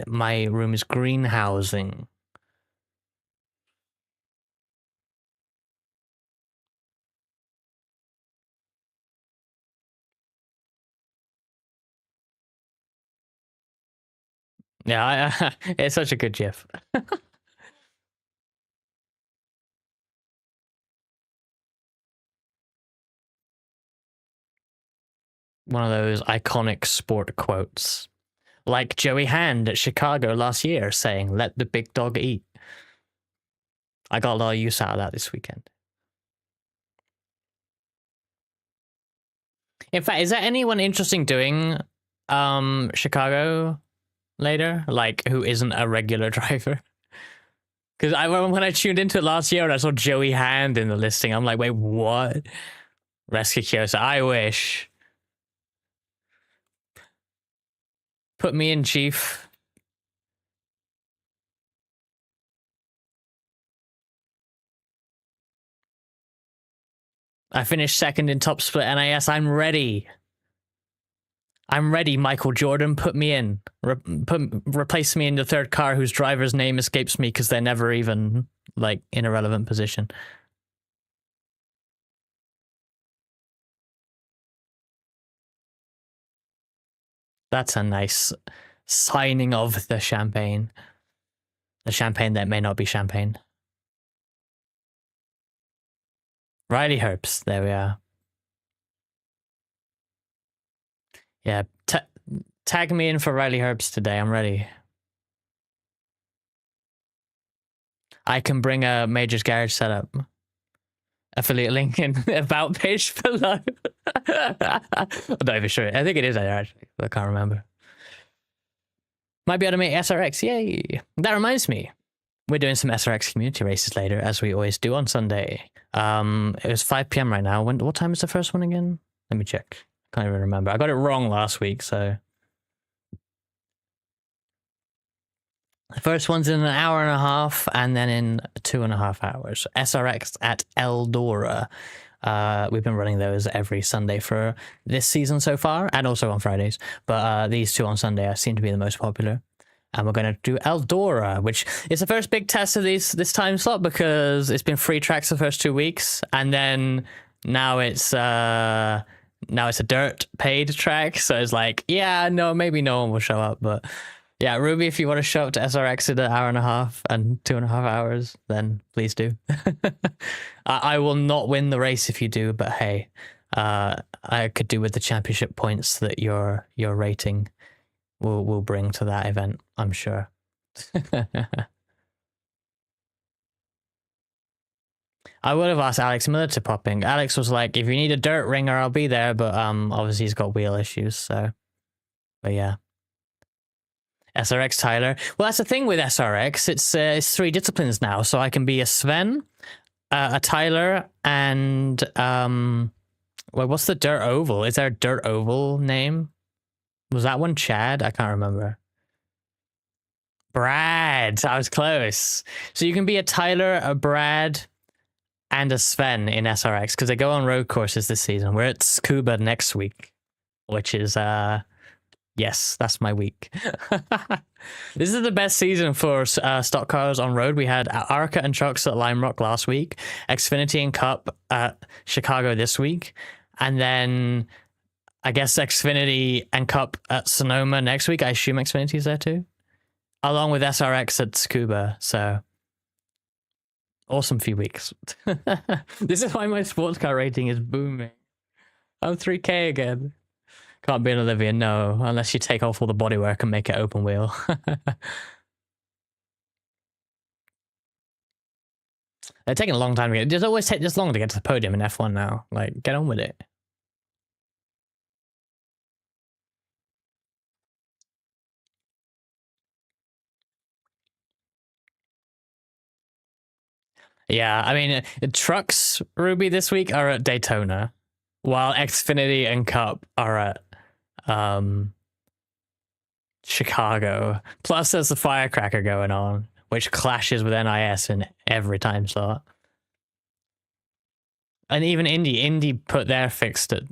my room is greenhousing. Yeah, it's such a good GIF. One of those iconic sport quotes. Like Joey Hand at Chicago last year saying, "Let the big dog eat." I got a lot of use out of that this weekend. In fact, is there anyone interesting doing Chicago later? Like who isn't a regular driver? Because when I tuned into it last year and I saw Joey Hand in the listing, I'm like, wait, what? Rescue Kyoto. I wish. Put me in, Chief. I finished second in top split NAS. I'm ready. I'm ready, Michael Jordan. Put me in. Replace me in the third car whose driver's name escapes me because they're never even like in a relevant position. That's a nice signing of the champagne. The champagne that may not be champagne. Riley Herbst. There we are. Yeah. Tag me in for Riley Herbst today. I'm ready. I can bring a Major's Garage setup. Affiliate link in about page below. I'm not even sure. I think it is there, actually. I can't remember. Might be able to make SRX. Yay. That reminds me. We're doing some SRX community races later, as we always do on Sunday. It was 5 p.m. right now. What time is the first one again? Let me check. Can't even remember. I got it wrong last week, so... The first one's in an hour and a half, and then in 2.5 hours. SRX at Eldora. We've been running those every Sunday for this season so far, and also on Fridays. But these two on Sunday seem to be the most popular. And we're going to do Eldora, which is the first big test of this time slot because it's been free tracks the first 2 weeks, and then now it's a dirt paid track. So it's like, yeah, no, maybe no one will show up, but. Yeah, Ruby, if you want to show up to SRX in an hour and a half and 2.5 hours, then please do. I will not win the race if you do, but hey, I could do with the championship points that your rating will bring to that event, I'm sure. I would have asked Alex Miller to pop in. Alex was like, if you need a dirt ringer, I'll be there, but obviously he's got wheel issues, so. But yeah. SRX Tyler. Well, that's the thing with SRX. It's 3 disciplines now, so I can be a Sven, a Tyler, and well, what's the dirt oval? Is there a dirt oval name? Was that one Chad? I can't remember. Brad. I was close. So you can be a Tyler, a Brad, and a Sven in SRX because they go on road courses this season. We're at Scuba next week, which is yes, that's my week. This is the best season for stock cars on road. We had Arca and Trucks at Lime Rock last week, Xfinity and Cup at Chicago this week, and then I guess Xfinity and Cup at Sonoma next week. I assume Xfinity's there too, along with SRX at Scuba. So awesome few weeks. This is why my sports car rating is booming. I'm 3K again. Can't be an Olivia, no, unless you take off all the bodywork and make it open wheel. They're taking a long time to get. It does always take this long to get to the podium in F1 now. Like, get on with it. Yeah, I mean, trucks, Ruby, this week are at Daytona, while Xfinity and Cup are at Chicago. Plus, there's the firecracker going on, which clashes with NIS in every time slot. And even Indy put their fixed at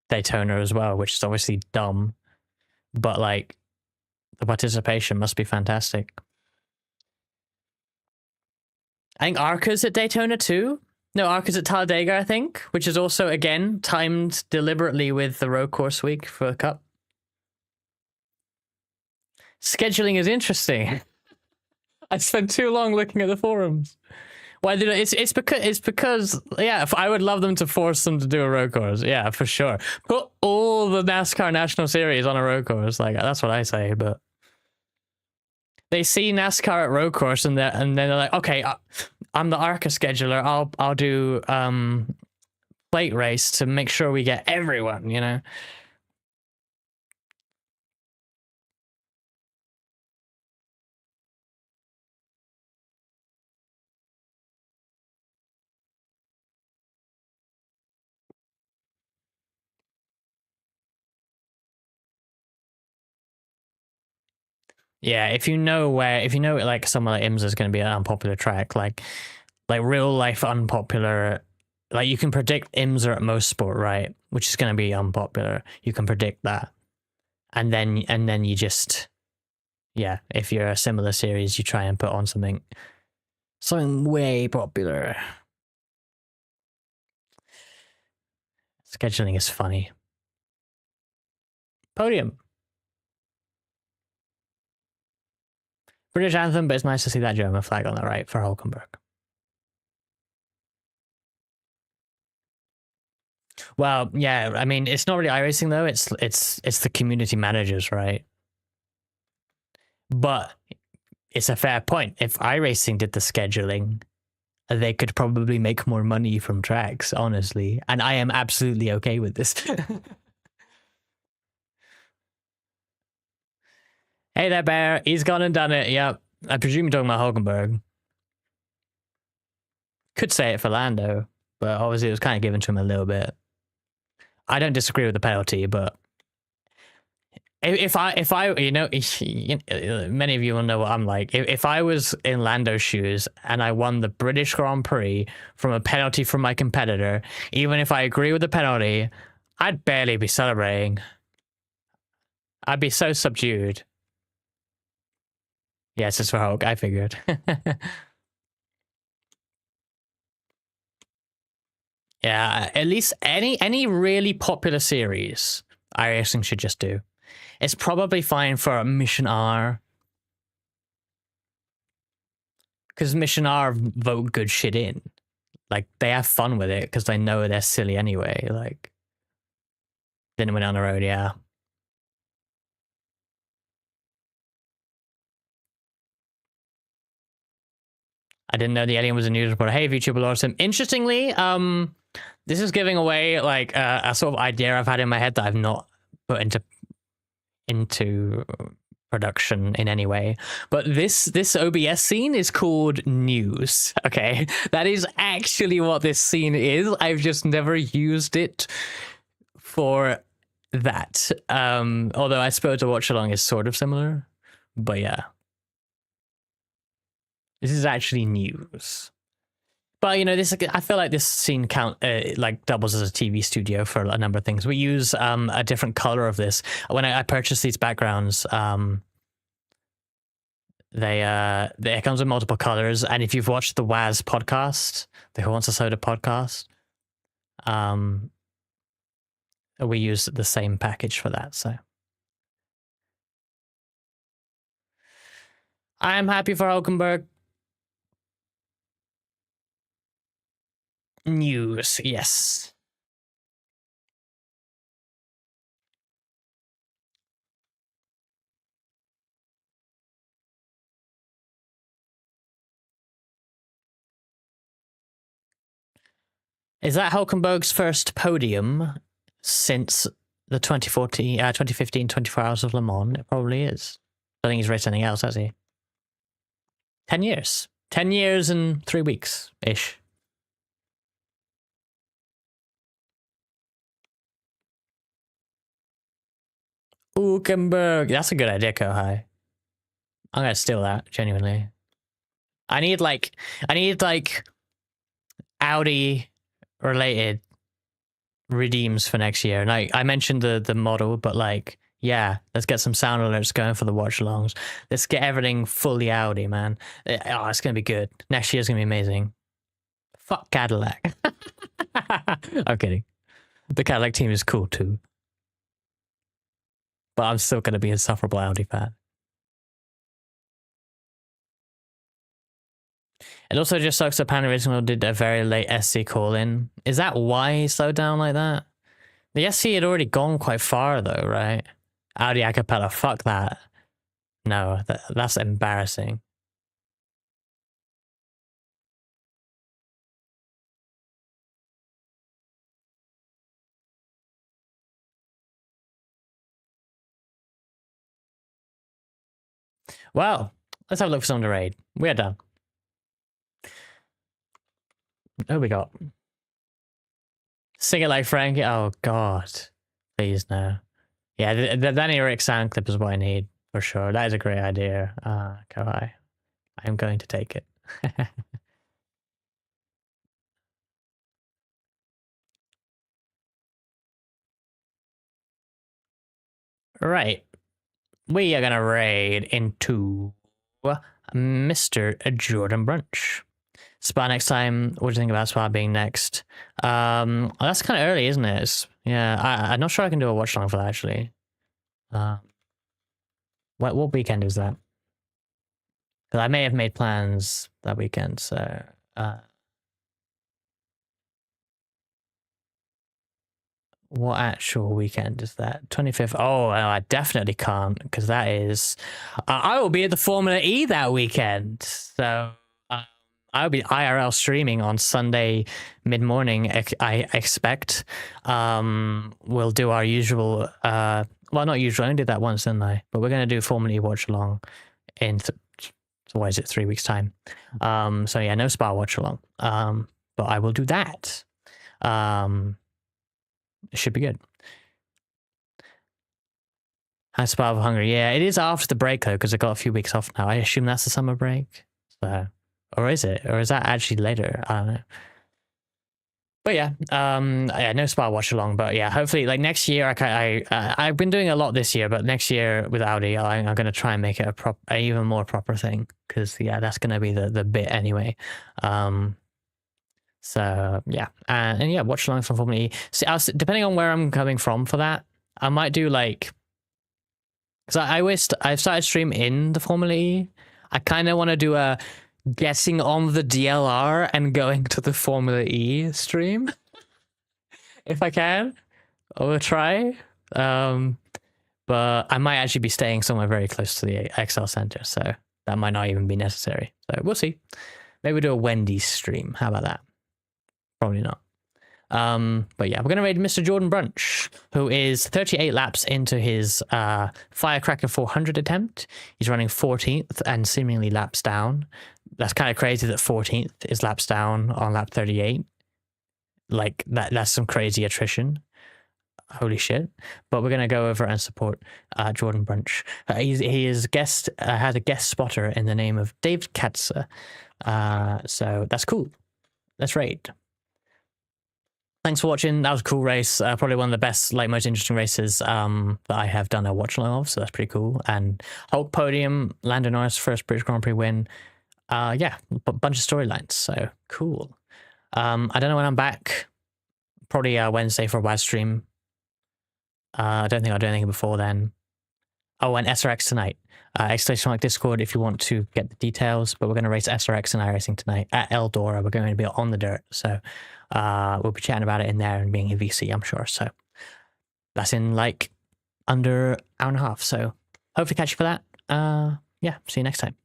Daytona as well, which is obviously dumb. But, like, the participation must be fantastic. I think Arca's at Daytona too. No, Arca's at Talladega, I think, which is also, again, timed deliberately with the road course week for the Cup. Scheduling is interesting. I spent too long looking at the forums. Why did it's because yeah, I would love them to force them to do a road course. Yeah, for sure. Put all the NASCAR National Series on a road course. Like, that's what I say, but they see NASCAR at road course and then they're like, okay, I'm the ARCA scheduler. I'll do plate race to make sure we get everyone, you know. Yeah, if you know like somewhere like IMSA is going to be an unpopular track, like real life unpopular, like you can predict IMSA at most sport, right? Which is going to be unpopular. You can predict that, and then you just, yeah, if you're a similar series, you try and put on something way popular. Scheduling is funny. Podium. British anthem, but it's nice to see that German flag on the right for Hulkenberg. Well, yeah, I mean, it's not really iRacing though. It's the community managers, right? But it's a fair point. If iRacing did the scheduling, they could probably make more money from tracks, honestly. And I am absolutely okay with this. Hey there, Bear. He's gone and done it. Yep. I presume you're talking about Hulkenberg. Could say it for Lando, but obviously it was kind of given to him a little bit. I don't disagree with the penalty, but if I, you know, many of you will know what I'm like. If I was in Lando's shoes and I won the British Grand Prix from a penalty from my competitor, even if I agree with the penalty, I'd barely be celebrating. I'd be so subdued. Yes, it's for Hulk. I figured. Yeah, at least any really popular series, iRacing should just do. It's probably fine for Mission R. Because Mission R vote good shit in. Like, they have fun with it because they know they're silly anyway. Like, didn't win on the road, yeah. I didn't know the alien was a news reporter. Hey, VTuber awesome. Interestingly, this is giving away like a sort of idea I've had in my head that I've not put into production in any way. But this OBS scene is called news. Okay, that is actually what this scene is. I've just never used it for that. Although I suppose a watchalong is sort of similar, but yeah. This is actually news. But you know, this I feel like this scene like doubles as a TV studio for a number of things. We use a different color of this. When I purchased these backgrounds, it comes with multiple colors. And if you've watched the Waz podcast, the Who Wants a Soda podcast, we use the same package for that. So I'm happy for Hulkenberg. News, yes. Is that Hulkenberg's first podium since the 2015 24 Hours of Le Mans? It probably is. I think he's raced anything else, has he? 10 years. 10 years and 3 weeks-ish. Hulkenberg. That's a good idea, Kohai. I'm gonna steal that, genuinely. I need like Audi related redeems for next year. And I mentioned the model, but like, yeah, let's get some sound alerts going for the watchalongs. Let's get everything fully Audi, man. Oh, it's gonna be good. Next year's gonna be amazing. Fuck Cadillac. I'm kidding. The Cadillac team is cool too. But I'm still gonna be an insufferable Audi fan. It also just sucks that Pan Original did a very late SC call-in. Is that why he slowed down like that? The SC had already gone quite far though, right? Audi Acapella, fuck that. No, that's embarrassing. Well, let's have a look for someone to raid. We're done. Who we got? Sing It Like Frankie. Oh, God. Please, no. Yeah, the Danny Rick sound clip is what I need, for sure. That is a great idea, Kawhi. I'm going to take it. Right. We are going to raid into Mr. Jordan Brunch. Spa next time. What do you think about Spa being next? That's kind of early, isn't it? Yeah, I'm not sure I can do a watch along for that, actually. What weekend is that? Because I may have made plans that weekend, so what actual weekend is that? 25th. Oh, I definitely can't, because that is I will be at the Formula E that weekend. So I'll be IRL streaming on Sunday mid-morning, I expect. We'll do our usual well, not usual, I only did that once, didn't I? But we're gonna do Formula E Watchalong in what is it, 3 weeks time. So yeah, no Spa Watchalong. But I will do that. It should be good. I Spa of Hungary. Yeah, it is after the break though, because I got a few weeks off now. I assume that's the summer break. So, or is it? Or is that actually later? I don't know. But yeah, no Spa Watchalong. But yeah, hopefully, like next year, I've been doing a lot this year, but next year with Audi, I'm going to try and make it a even more proper thing, because yeah, that's going to be the bit anyway. So yeah, and yeah, Watchalong from Formula E. See, depending on where I'm coming from for that, I might do like, because I've started stream in the Formula E. I kind of want to do a guessing on the DLR and going to the Formula E stream, if I can, or try. But I might actually be staying somewhere very close to the XL Center, so that might not even be necessary. So we'll see. Maybe we'll do a Wendy's stream. How about that? Probably not. But yeah, we're going to raid Mr. Jordan Brunch, who is 38 laps into his Firecracker 400 attempt. He's running 14th and seemingly laps down. That's kind of crazy that 14th is laps down on lap 38. Like, that's some crazy attrition. Holy shit. But we're going to go over and support Jordan Brunch. He is had a guest spotter in the name of Dave Katzer. So that's cool. Let's raid. Thanks for watching. That was a cool race. Probably one of the best, like, most interesting races that I have done a watch along of. So that's pretty cool. And Hulk podium, Lando Norris first British Grand Prix win. Yeah, bunch of storylines. So cool. I don't know when I'm back. Probably Wednesday for a web stream. I don't think I'll do anything before then. Oh, and SRX tonight. Exclamation mark Discord if you want to get the details. But we're going to race SRX and iRacing tonight at Eldora. We're going to be on the dirt. So we'll be chatting about it in there and being a VC, I'm sure. So that's in like under an hour and a half. So hopefully catch you for that. Yeah, see you next time.